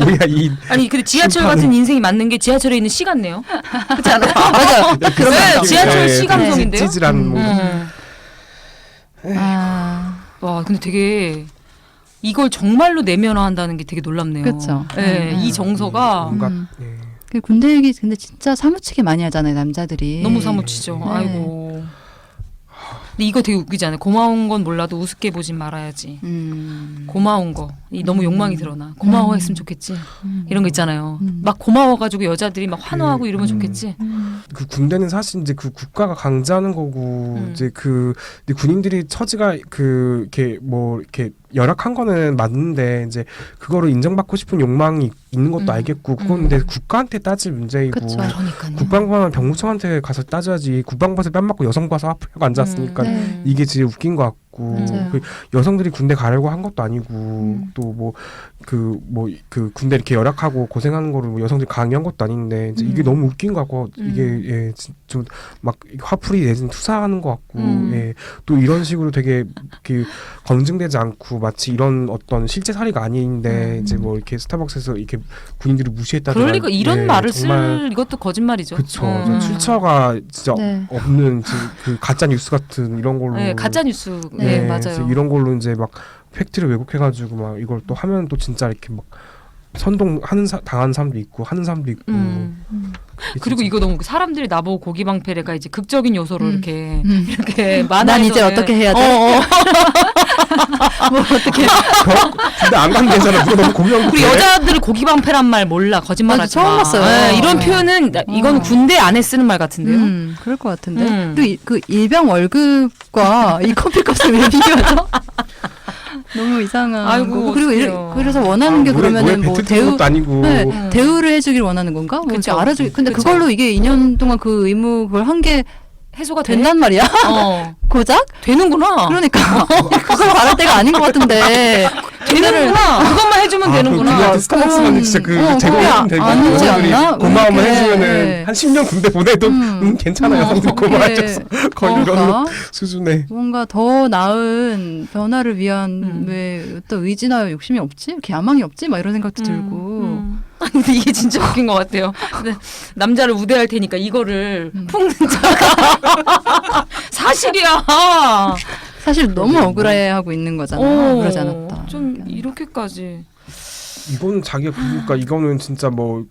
뭐야 이 아니 근데 지하철 심판은. 같은 인생이 맞는 게 지하철에 있는 시 같네요. 그렇지 않아요? 맞아요. 그런 네, 지하철 시 감성인데요. 찌질한 뭐 아, 와 근데 되게 이걸 정말로 내면화한다는 게 되게 놀랍네요. 그쵸. 네, 이 정서가 뭔가 음. 예. 그 군대 얘기 근데 진짜 사무치게 많이 하잖아요, 남자들이. 너무 사무치죠. 네. 아이고. 근데 이거 되게 웃기지 않아요? 고마운 건 몰라도 우습게 보진 말아야지. 고마운 거. 이 너무 욕망이 드러나. 고마워했으면 좋겠지. 이런 거 있잖아요. 막 고마워가지고 여자들이 막 환호하고 이러면 좋겠지. 그 군대는 사실 이제 그 국가가 강제하는 거고 이제 그 근데 군인들이 처지가 그 이렇게 뭐 이렇게 열악한 거는 맞는데 이제 그거를 인정받고 싶은 욕망이 있는 것도 알겠고 그건 근데 국가한테 따질 문제이고 그쵸. 그러니까요. 국방부는 병무청한테 가서 따져야지 국방부에서 뺨 맞고 여성 봐서 하고 앉았으니까 네. 이게 제일 웃긴 것 같고 맞아요. 그 여성들이 군대 가려고 한 것도 아니고 또 뭐 그 군대 이렇게 열악하고 고생하는 거를 뭐 여성들이 강요한 것도 아닌데 이제 이게 너무 웃긴 것 같고 이게 예, 좀 막 화풀이 내진 투사하는 것 같고 예, 또 이런 식으로 되게 이렇게 검증되지 않고 마치 이런 어떤 실제 사례가 아닌데 이제 뭐 이렇게 스타벅스에서 이렇게 군인들을 무시했다든가 그럴 리가 이런 예, 말을 정말 쓸 이것도 거짓말이죠. 그쵸. 음. 출처가 진짜 네. 없는 그 가짜 뉴스 같은 이런 걸로. 네, 가짜 뉴스. 네, 네, 그래서 맞아요. 이런 걸로 이제 막 팩트를 왜곡해가지고 막 이걸 또 하면 또 진짜 이렇게 막 선동하는 당하는 사람도 있고 하는 사람도 있고. 이게 그리고 진짜 이거 너무 사람들이 나보고 고기방패래가 이제 극적인 요소로 이렇게 이렇게 난 이제 어떻게 해야 돼? 뭐 어떻게? 근데 안 가면 되잖아. 누가 너무 고민하고 우리 여자들 고기방패란 말 몰라 거짓말하지 맞아, 처음 마. 봤어요. 네, 이런 표현은 이건 군대 안에 쓰는 말 같은데요. 그럴 것 같은데. 음. 그리고 그 일병 월급과 이 커피값을 왜 비교하죠? 너무 이상한 아이고, 거고. 그리고 어떡해요. 그래서 원하는 게 그러면은 뭐 대우 것도 아니고. 네, 대우를 해주길 원하는 건가? 뭐 이렇게 그쵸. 알아주기. 근데 그쵸. 그걸로 이게 2년 동안 그 의무 그걸 한 게 해소가 돼? 된단 말이야? 고작? 되는구나. 그러니까 그걸 말할 때가 아닌 것 같은데. 되는구나. 그것만 해주면 되는구나. 그냥 스타벅스는 진짜 그 제공해주면 되고 아니지 여성들이 않나? 고마움을 왜 이렇게. 해주면은 한 10년 군대 보내도 괜찮아요. 여성들 고마워해줘서 거의 이런 그러니까 수준에. 뭔가 더 나은 변화를 위한 왜 또 의지나 욕심이 없지? 이렇게 야망이 없지? 막 이런 생각도 들고. 근데 이게 진짜 웃긴 것 같아요. 근데 남자를 우대할 테니까 이거를 품는 자가 사실이야. 사실 너무 억울해하고 있는 거잖아. 그러지 않았다. 좀 이렇게까지. 이거는 자기가 그러니까 이거는 진짜 뭐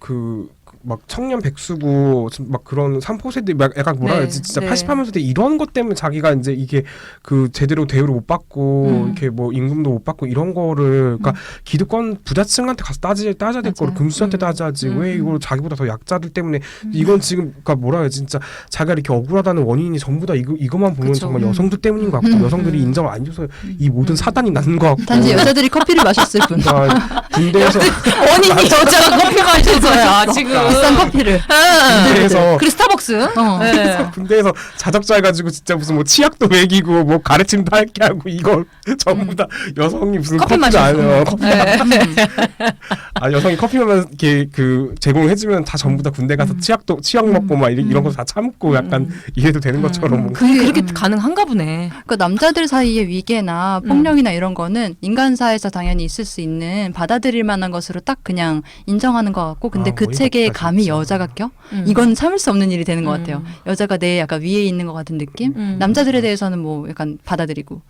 막 청년 백수고 막 그런 삼포세대 막 약간 뭐라 네, 해야지 진짜 네. 80~80세대 이런 것 때문에 자기가 이제 이게 그 제대로 대우를 못 받고 이렇게 뭐 임금도 못 받고 이런 거를 그러니까 기득권 부자층한테 가서 따져야 될 맞아요. 거를 금수한테 따져야지 왜 이걸 자기보다 더 약자들 때문에 이건 지금 그러니까 뭐라 해야 진짜 자기가 이렇게 억울하다는 원인이 전부 다 이거만 보면 그쵸. 정말 여성들 때문인 것 같고 여성들이 인정을 안 줘서 이 모든 사단이 나는 것 같고 단지 여자들이 커피를 마셨을 뿐. 그러니까 군대에서 원인이 여자가 커피 마셔서야 지금. 비싼 커피를. 군대에서 그리고 스타벅스. 어. 네. 군대에서 자적자 해가지고 진짜 무슨 뭐 치약도 먹이고 뭐 가르침도 할게 하고 이거 전부 다 여성이 무슨 커피 커피도 안 해요. 커피 네. 아 여성이 커피만 이렇게 그 제공해주면 다 전부 다 군대 가서 치약 먹고 막 이런 거 다 참고 약간 이해도 되는 것처럼 뭔가. 그게 그렇게 가능한가 보네. 그러니까 남자들 사이의 위계나 폭력이나 이런 거는 인간사에서 당연히 있을 수 있는 받아들일 만한 것으로 딱 그냥 인정하는 것 같고 근데 그 어이가 체계에 없다, 감히 진짜. 여자가 껴? 이건 참을 수 없는 일이 되는 것 음. 같아요. 여자가 내 약간 위에 있는 것 같은 느낌? 남자들에 대해서는 뭐 약간 받아들이고.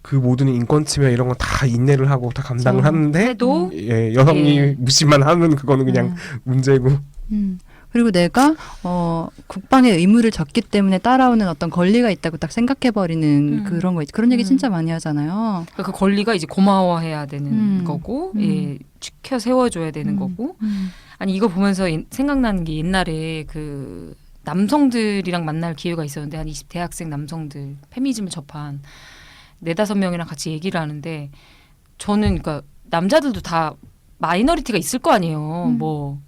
그 모든 인권 침해 이런 건 다 인내를 하고 다 감당을 하는데 해도 예, 여성이 예. 무시만 하면 그거는 그냥 문제고. 그리고 내가 국방의 의무를 졌기 때문에 따라오는 어떤 권리가 있다고 딱 생각해버리는 그런 거 있. 그런 얘기 진짜 많이 하잖아요. 그 권리가 이제 고마워해야 되는 거고, 예, 지켜 세워줘야 되는 거고. 아니 이거 보면서 생각나는 게 옛날에 그 남성들이랑 만날 기회가 있었는데 한 20대 대학생 남성들 페미니즘을 접한 4~5명이랑 같이 얘기를 하는데 저는 그러니까 남자들도 다 마이너리티가 있을 거 아니에요. 뭐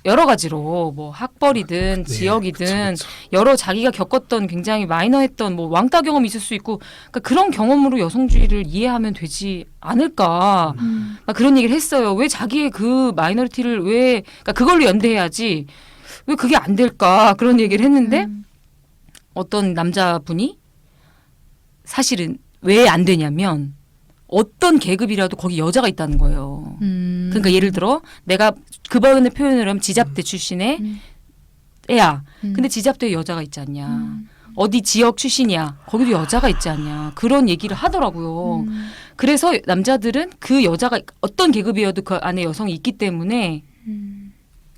여러 가지로 뭐 학벌이든 지역이든 그쵸. 여러 자기가 겪었던 굉장히 마이너했던 뭐 왕따 경험이 있을 수 있고 그러니까 그런 경험으로 여성주의를 이해하면 되지 않을까 막 그런 얘기를 했어요. 왜 자기의 그 마이너리티를 왜 그러니까 그걸로 연대해야지 왜 그게 안 될까 그런 얘기를 했는데 어떤 남자분이 사실은 왜 안 되냐면 어떤 계급이라도 거기 여자가 있다는 거예요. 그러니까 예를 들어 내가 그번에 표현을 하면 지잡대 출신의 애야. 근데 지잡대에 여자가 있지 않냐. 어디 지역 출신이야. 거기도 여자가 있지 않냐. 그런 얘기를 하더라고요. 그래서 남자들은 그 여자가 어떤 계급이어도 그 안에 여성이 있기 때문에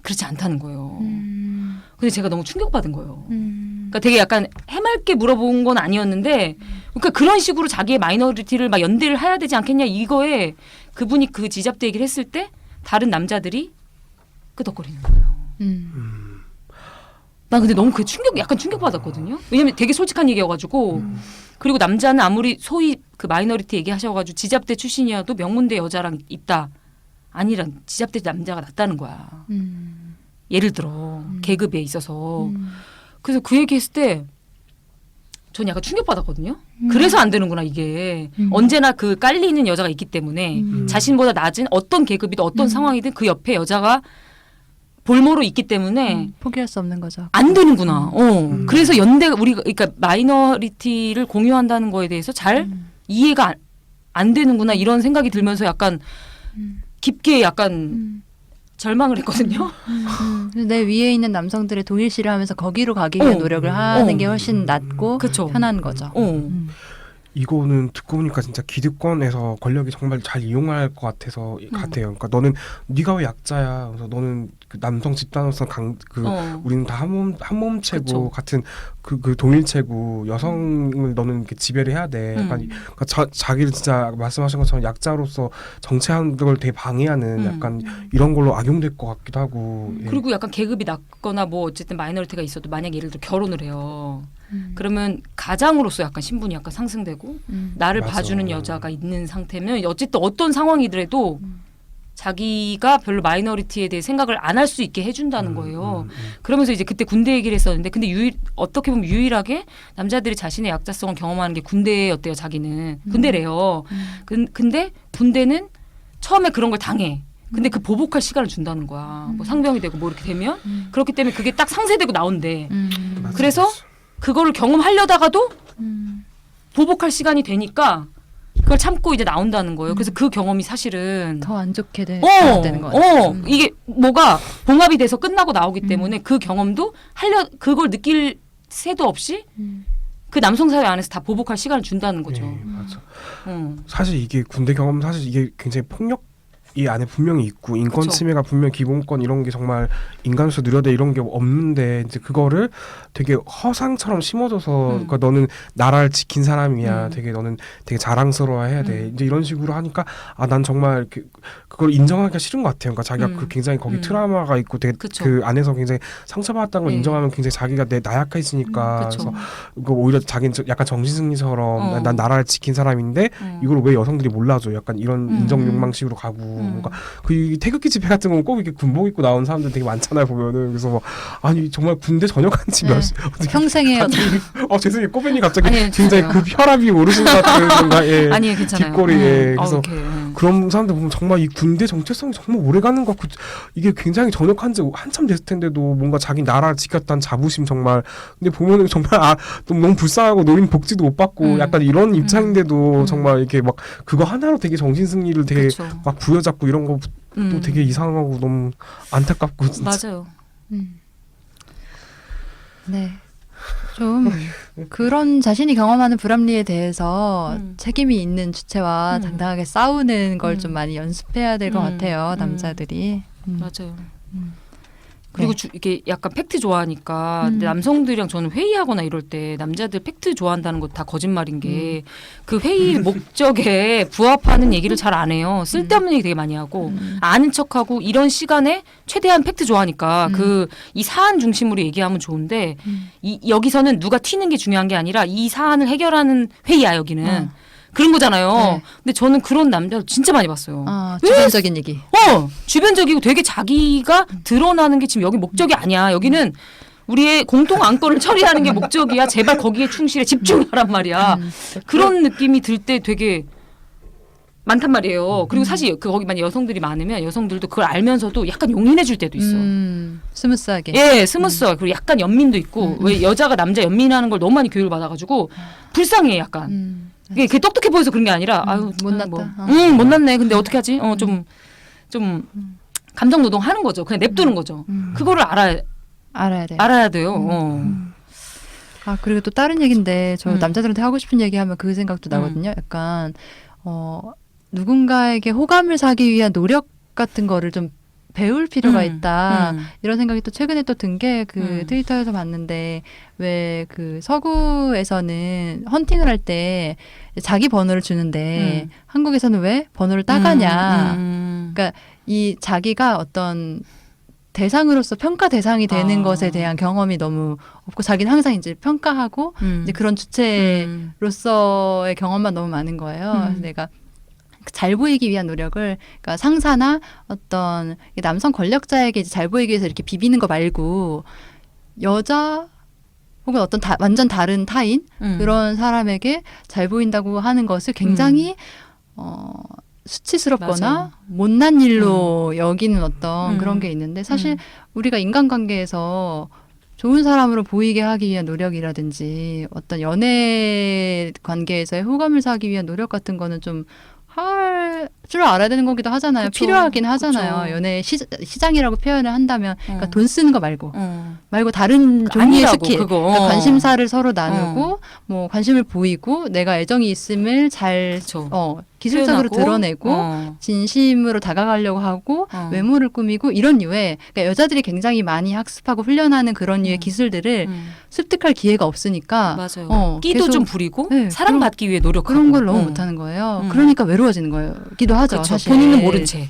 그렇지 않다는 거예요. 근데 제가 너무 충격받은 거예요. 그러니까 되게 약간 해맑게 물어본 건 아니었는데 그러니까 그런 식으로 자기의 마이너리티를 막 연대를 해야 되지 않겠냐 이거에 그분이 그 지잡대 얘기를 했을 때 다른 남자들이 끄덕거리는 거예요. 난 근데 너무 그 약간 충격받았거든요. 왜냐면 되게 솔직한 얘기여가지고. 그리고 남자는 아무리 소위 그 마이너리티 얘기하셔가지고 지잡대 출신이어도 명문대 여자랑 있다. 아니란 지잡대 남자가 낫다는 거야. 예를 들어 계급에 있어서. 그래서 그 얘기했을 때 전 약간 충격받았거든요. 그래서 안 되는구나 이게. 언제나 그 깔리는 여자가 있기 때문에 자신보다 낮은 어떤 계급이든 어떤 상황이든 그 옆에 여자가 볼모로 있기 때문에 포기할 수 없는 거죠. 안 되는구나. 그래서 연대가 우리가 그러니까 마이너리티를 공유한다는 거에 대해서 잘 이해가 안 되는구나 이런 생각이 들면서 약간 깊게 약간 절망을 했거든요. 내 위에 있는 남성들의 동일시를 하면서 거기로 가기 위해 노력을 하는 게 훨씬 낫고 그쵸. 편한 거죠. 이거는 듣고 보니까 진짜 기득권에서 권력이 정말 잘 이용할 것 같아요. 그러니까 너는 네가 왜 약자야? 그래서 너는 그 남성 집단으로서 우리는 다 한 몸체고 그쵸. 같은 그 동일체고 여성을 너는 이렇게 지배를 해야 돼. 약간 그러니까 자기를 진짜 말씀하신 것처럼 약자로서 정체하는 걸 되게 방해하는 약간 이런 걸로 악용될 것 같기도 하고. 예. 그리고 약간 계급이 낮거나 뭐 어쨌든 마이너리티가 있어도 만약 예를 들어 결혼을 해요. 그러면 가장으로서 약간 신분이 약간 상승되고 나를 맞아. 봐주는 여자가 있는 상태면 어쨌든 어떤 상황이더라도 자기가 별로 마이너리티에 대해 생각을 안 할 수 있게 해준다는 거예요. 그러면서 이제 그때 군대 얘기를 했었는데 근데 어떻게 보면 유일하게 남자들이 자신의 약자성을 경험하는 게 군대였대요. 자기는 군대래요. 근데 군대는 처음에 그런 걸 당해. 근데 그 보복할 시간을 준다는 거야. 뭐 상병이 되고 뭐 이렇게 되면 그렇기 때문에 그게 딱 상쇄되고 나온대. 맞아, 그래서 맞아. 그거를 경험하려다가도 보복할 시간이 되니까 그걸 참고 이제 나온다는 거예요. 그래서 그 경험이 사실은 더 안 좋게 되는 거 같아요. 이게 뭐가 봉합이 돼서 끝나고 나오기 때문에 그 경험도 그걸 느낄 새도 없이 그 남성 사회 안에서 다 보복할 시간을 준다는 거죠. 예, 맞아. 어. 사실 이게 군대 경험 사실 이게 굉장히 폭력 이 안에 분명히 있고 인권 그쵸. 침해가 분명 기본권 이런 게 정말 인간으로서 누려야 이런 게 없는데 이제 그거를 되게 허상처럼 심어줘서 그러니까 너는 나라를 지킨 사람이야. 되게 너는 되게 자랑스러워해야 돼. 이제 이런 식으로 하니까 난 정말 그걸 인정하기가 싫은 것 같아요. 그러니까 자기가 굉장히 거기 트라우마가 있고 되게 그쵸. 그 안에서 굉장히 상처받았다는 걸 네. 인정하면 굉장히 자기가 나약해지니까 그쵸. 그래서 그 오히려 자기는 약간 정신승리처럼 난 나라를 지킨 사람인데 이걸 왜 여성들이 몰라줘? 약간 이런 인정 욕망식으로 가고 뭔가 그 태극기 집회 같은 건 꼭 이렇게 군복 입고 나온 사람들 되게 많잖아요 보면은. 그래서 막 아니 정말 군대 전역한 지 평생에 죄송해요 꼬베니 갑자기 아니에요, 굉장히 괜찮아요. 급 혈압이 오르신 것 같은 뭔가 아니에요, 괜찮아요. 뒷골이에 그래서 오케이. 그런 사람들 보면 정말 이 군대 정체성이 정말 오래가는 것 같고 이게 굉장히 전역한 지 한참 됐을 텐데도 뭔가 자기 나라를 지켰다는 자부심 정말 근데 보면은 정말 너무 불쌍하고 노인 복지도 못 받고 약간 이런 입장인데도 정말 이렇게 막 그거 하나로 되게 정신승리를 되게 그쵸. 막 부여잡고 이런 것도 되게 이상하고 너무 안타깝고 진짜. 맞아요. 네. 좀 그런 자신이 경험하는 불합리에 대해서 책임이 있는 주체와 당당하게 싸우는 걸 좀 많이 연습해야 될 것 같아요. 남자들이. 맞아요. 그리고 이게 약간 팩트 좋아하니까 근데 남성들이랑 저는 회의하거나 이럴 때 남자들 팩트 좋아한다는 거 다 거짓말인 게 그 회의 목적에 부합하는 얘기를 잘 안 해요. 쓸데없는 얘기 되게 많이 하고 아는 척하고 이런 시간에 최대한 팩트 좋아하니까 이 사안 중심으로 얘기하면 좋은데 여기서는 누가 튀는 게 중요한 게 아니라 이 사안을 해결하는 회의야 여기는. 그런 거잖아요. 네. 근데 저는 그런 남자 진짜 많이 봤어요. 주변적인 얘기. 주변적이고 되게 자기가 드러나는 게 지금 여기 목적이 아니야. 여기는 우리의 공통 안건을 처리하는 게 목적이야. 제발 거기에 충실해 집중하란 말이야. 그런 느낌이 들 때 되게 많단 말이에요. 그리고 사실 거기 만약 여성들이 많으면 여성들도 그걸 알면서도 약간 용인해 줄 때도 있어. 스무스하게. 예, 스무스하게. 그리고 약간 연민도 있고 왜 여자가 남자 연민하는 걸 너무 많이 교육을 받아가지고 불쌍해 약간. 그게 똑똑해 보여서 그런 게 아니라 아유 못났다. 못났네. 근데 어떻게 하지? 좀 감정 노동하는 거죠. 그냥 냅두는 거죠. 그거를 알아야 돼. 알아야 돼요. 그리고 또 다른 얘기인데 저 남자들한테 하고 싶은 얘기하면 그 생각도 나거든요. 약간 누군가에게 호감을 사기 위한 노력 같은 거를 좀 배울 필요가 있다. 이런 생각이 또 최근에 또 든 게 그 트위터에서 봤는데 왜 그 서구에서는 헌팅을 할 때 자기 번호를 주는데 한국에서는 왜 번호를 따가냐. 그러니까 이 자기가 어떤 대상으로서 평가 대상이 되는 아. 것에 대한 경험이 너무 없고 자기는 항상 이제 평가하고 이제 그런 주체로서의 경험만 너무 많은 거예요. 그래서 내가 잘 보이기 위한 노력을 그러니까 상사나 어떤 남성 권력자에게 이제 잘 보이기 위해서 이렇게 비비는 거 말고 여자 혹은 어떤 완전 다른 타인 그런 사람에게 잘 보인다고 하는 것을 굉장히 수치스럽거나 맞아요. 못난 일로 여기는 어떤 그런 게 있는데 사실 음. 우리가 인간관계에서 좋은 사람으로 보이게 하기 위한 노력이라든지 어떤 연애 관계에서의 호감을 사기 위한 노력 같은 거는 좀 할 줄 알아야 되는 거기도 하잖아요. 그쵸. 필요하긴 하잖아요. 그쵸. 연애 시장이라고 표현을 한다면 그러니까 돈 쓰는 거 말고 다른 그 종류의 아니라고, 스킬 그거. 그러니까 관심사를 서로 나누고 뭐 관심을 보이고 내가 애정이 있음을 잘 그쵸. 기술적으로 표현하고, 드러내고 진심으로 다가가려고 하고 어. 외모를 꾸미고 이런 류의 그러니까 여자들이 굉장히 많이 학습하고 훈련하는 그런 류의 기술들을 습득할 기회가 없으니까 맞아요. 끼도 계속 좀 부리고 네, 사랑받기 위해 노력하고 그런 걸 너무 못하는 거예요. 그러니까 외로워지는 거예요. 기도 하죠. 그쵸. 사실 본인은 모른 채.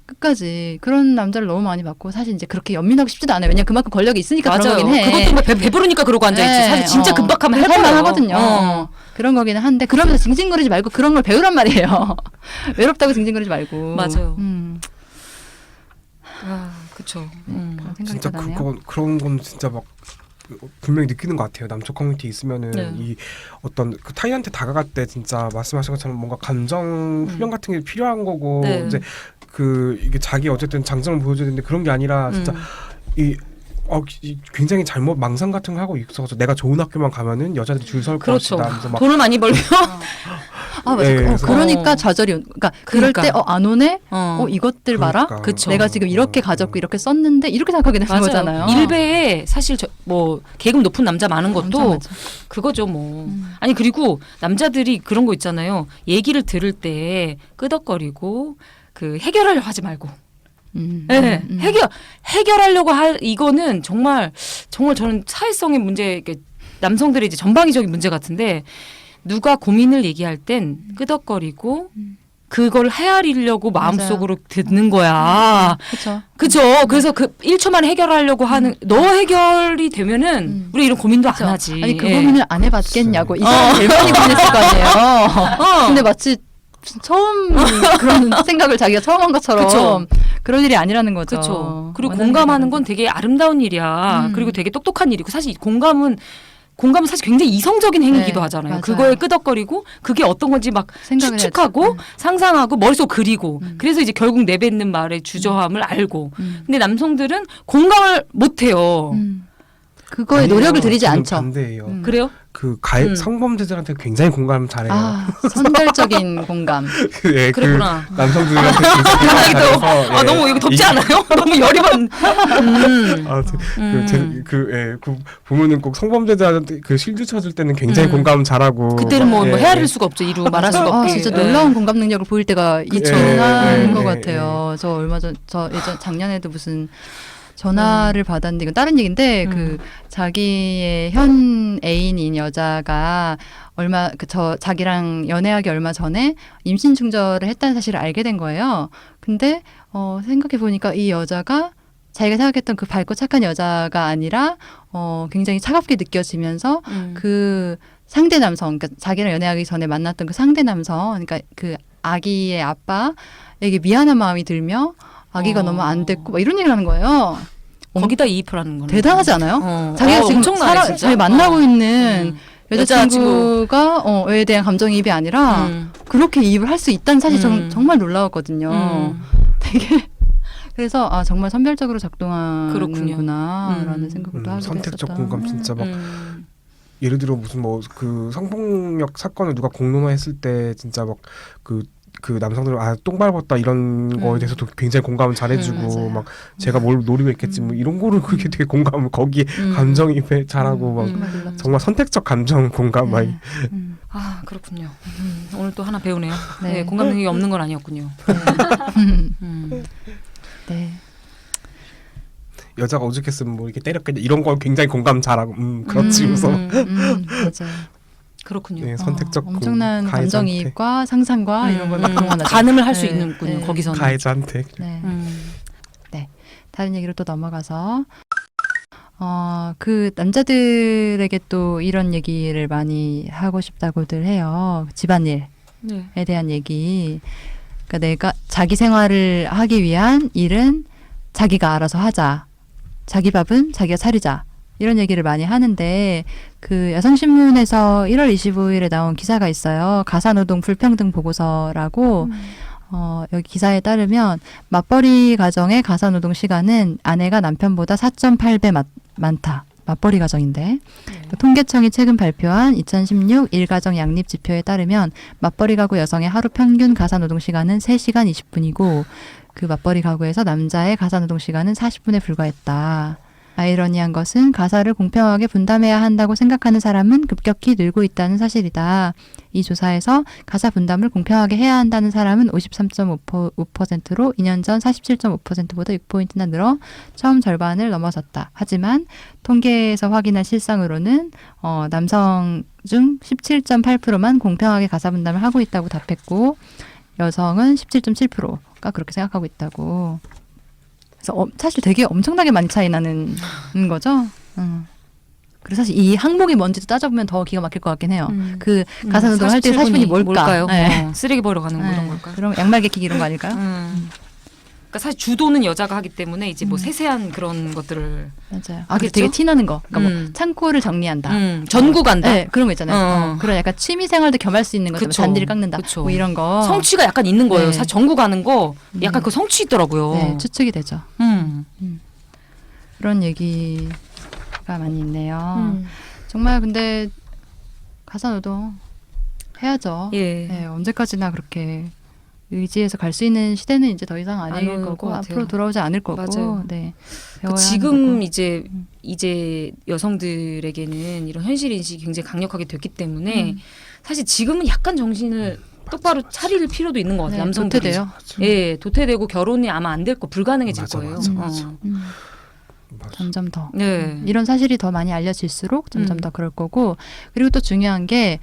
끝까지 그런 남자를 너무 많이 봤고 사실 이제 그렇게 연민하고 싶지도 않아요. 왜냐면 그만큼 권력이 있으니까 그런 맞아요. 거긴 해. 그것도 뭐 배부르니까 그러고 앉아있지. 네, 사실 진짜 급박하면 할만 해봐요. 하거든요. 그런 거기는 한데 그러면서 징징거리지 말고 그런 걸 배우란 말이에요. 외롭다고 징징거리지 말고. 맞아요. 그쵸. 그런 생각이 진짜 나네요. 그런 건 진짜 막 분명히 느끼는 것 같아요. 남쪽 커뮤니티 있으면은 네. 이 어떤 그 타인한테 다가갈 때 진짜 말씀하신 것처럼 뭔가 감정 훈련 같은 게 필요한 거고 네. 이제 그 이게 자기 어쨌든 장점을 보여줘야 되는데 그런 게 아니라 진짜 이 굉장히 잘못 망상 같은 거 하고 있어서 내가 좋은 학교만 가면은 여자들이 줄 설 그렇죠. 것이다. 하면서 막 돈을 많이 벌면 맞아. 네, 그래서 그러니까 좌절이 그러니까 그럴 그러니까. 때 안 오네. 어. 이것들 봐라. 그러니까. 그쵸. 내가 지금 이렇게 가졌고 이렇게 썼는데 이렇게 생각하게 되는 맞아요. 거잖아요. 일베에 사실 뭐 계급 높은 남자 많은 것도 맞아. 그거죠 뭐. 아니 그리고 남자들이 그런 거 있잖아요. 얘기를 들을 때 끄덕거리고 그 해결하려고 하지 말고. 네, 해결하려고 할 이거는 정말 저는 사회성의 문제, 남성들의 이제 전방위적인 문제 같은데 누가 고민을 얘기할 땐 끄덕거리고 그걸 헤아리려고 마음속으로 듣는 거야. 그렇죠. 그죠? 그래서 그 1초 만에 해결하려고 하는 너 해결이 되면은 우리 이런 고민도 안 하지. 아니 그 예. 고민을 안 해봤겠냐고 이 사람 제일 많이 고민했을 거 아니에요. 근데 마치 처음 그런 생각을 자기가 처음 한 것처럼 그쵸. 그럴 일이 아니라는 거죠. 그렇죠. 그리고 원하는 공감하는 게 건 되게 아름다운 일이야. 음. 그리고 되게 똑똑한 일이고 사실 공감은 사실 굉장히 이성적인 행위기도 네, 하잖아요. 맞아요. 그거에 끄덕거리고 그게 어떤 건지 막 생각을 추측하고 해야지. 상상하고 머릿속 그리고 그래서 이제 결국 내뱉는 말의 주저함을 알고 근데 남성들은 공감을 못해요. 그거에 아니에요. 노력을 들이지 저는 않죠. 반대예요. 그래요? 그 성범죄자한테 굉장히 공감 잘해요. 선별적인 공감. 예, 그랬구나. 그 남성들한테 굉장히 공감 갑자기 또 잘해서 너무 여기 덥지 않아요? 너무 열이 받는. 그 보면은 꼭 성범죄자한테 그 실드 쳐줄 때는 굉장히 공감 잘하고 그때는 뭐 예, 헤아릴 수가 없죠. 이루 말할 수가 없게. 진짜 예. 놀라운 공감 능력을 보일 때가 그쵸. 있긴 것 예, 같아요. 저 얼마 전 예전 작년에도 무슨 전화를 받았는데 이건 다른 얘기인데 그 자기의 현 애인인 여자가 자기랑 연애하기 얼마 전에 임신 중절을 했다는 사실을 알게 된 거예요. 근데 생각해 보니까 이 여자가 자기가 생각했던 그 밝고 착한 여자가 아니라 굉장히 차갑게 느껴지면서 그 상대 남성, 그러니까 자기랑 연애하기 전에 만났던 그 상대 남성, 그러니까 그 아기의 아빠에게 미안한 마음이 들며 아기가 너무 안 됐고 막 이런 얘기를 하는 거예요. 거기다 이입을 하는 거네. 대단하지 않아요? 자기가 지금 엄청나네, 진짜. 자기 만나고 있는 여자친구. 여자친구가에 대한 감정이입이 아니라 그렇게 이입을 할 수 있다는 사실 정말 놀라웠거든요. 되게 그래서 정말 선별적으로 작동하는구나라는 생각도 하게 선택적 됐었다. 공감 진짜 막 예를 들어 무슨 뭐 그 성폭력 사건을 누가 공론화했을 때 진짜 막 그 남성들은 똥 밟았다 이런 거에 대해서도 굉장히 공감을 잘해주고 막 제가 뭘 노리고 있겠지 뭐 이런 거를 그렇게 되게 공감을 거기에 감정입에 잘하고 막 정말 선택적 감정 공감 막 아 그렇군요. 오늘 또 하나 배우네요. 네. 네, 공감 능력이 없는 건 아니었군요. 네. 여자가 오죽했으면 뭐 이렇게 때렸겠냐 이런 거 굉장히 공감 잘하고 그렇지 무서 맞아요. 그렇군요. 네, 선택적 엄청난 가해자한테. 감정이입과 상상과 이런 걸 막 동원하죠. 가늠을 할 수 네. 있는군요. 네. 거기서는. 가해자한테 네. 네. 다른 얘기로 또 넘어가서 그 남자들에게 또 이런 얘기를 많이 하고 싶다고들 해요. 집안일에 네. 대한 얘기. 그러니까 내가 자기 생활을 하기 위한 일은 자기가 알아서 하자. 자기 밥은 자기가 차리자. 이런 얘기를 많이 하는데 그 여성신문에서 1월 25일에 나온 기사가 있어요. 가사노동 불평등 보고서라고 여기 기사에 따르면 맞벌이 가정의 가사노동 시간은 아내가 남편보다 4.8배 많다. 맞벌이 가정인데 통계청이 최근 발표한 2016 일가정 양립 지표에 따르면 맞벌이 가구 여성의 하루 평균 가사노동 시간은 3시간 20분이고 그 맞벌이 가구에서 남자의 가사노동 시간은 40분에 불과했다. 아이러니한 것은 가사를 공평하게 분담해야 한다고 생각하는 사람은 급격히 늘고 있다는 사실이다. 이 조사에서 가사 분담을 공평하게 해야 한다는 사람은 53.5%로 2년 전 47.5%보다 6포인트나 늘어 처음 절반을 넘어섰다. 하지만 통계에서 확인한 실상으로는 남성 중 17.8%만 공평하게 가사 분담을 하고 있다고 답했고 여성은 17.7%가 그렇게 생각하고 있다고. 그래서 사실 되게 엄청나게 많이 차이 나는 거죠. 그래서 사실 이 항목이 뭔지도 따져보면 더 기가 막힐 것 같긴 해요. 그 가사노동 할 때 40분이 뭘까요? 네. 쓰레기 버리러 가는 거 이런 걸까요? 그럼 양말 개키기 이런 거 아닐까요? 그러니까 사실 주도는 여자가 하기 때문에 이제 뭐 세세한 그런 것들을 맞아요. 그게 되게 티 나는 거. 그러니까 뭐 창고를 정리한다. 전구간다. 네, 그런 거 있잖아요. 그런 약간 취미 생활도 겸할 수 있는 것들, 잔디를 깎는다. 그쵸. 뭐 이런 거. 성취가 약간 있는 거예요. 네. 사실 전구 가는 거 약간 그 성취 있더라고요. 네, 추측이 되죠. 그런 얘기가 많이 있네요. 정말 근데 가사노동 해야죠. 예. 네, 언제까지나 그렇게 의지해서 갈 수 있는 시대는 이제 더 이상 아닐 안 올 거고 것 같아요. 앞으로 돌아오지 않을 거고. 맞아요. 네. 그러니까 배워야 지금 하는 거고. 이제 여성들에게는 이런 현실 인식이 굉장히 강력하게 됐기 때문에 사실 지금은 약간 정신을 똑바로 차릴 필요도 있는 것 같아요. 네, 남성들이. 도태돼요. 예, 도태되고 결혼이 아마 안 될 거 불가능해질 맞아, 거예요. 맞아, 맞아. 점점 더. 네. 이런 사실이 더 많이 알려질수록 점점 더 그럴 거고. 그리고 또 중요한 게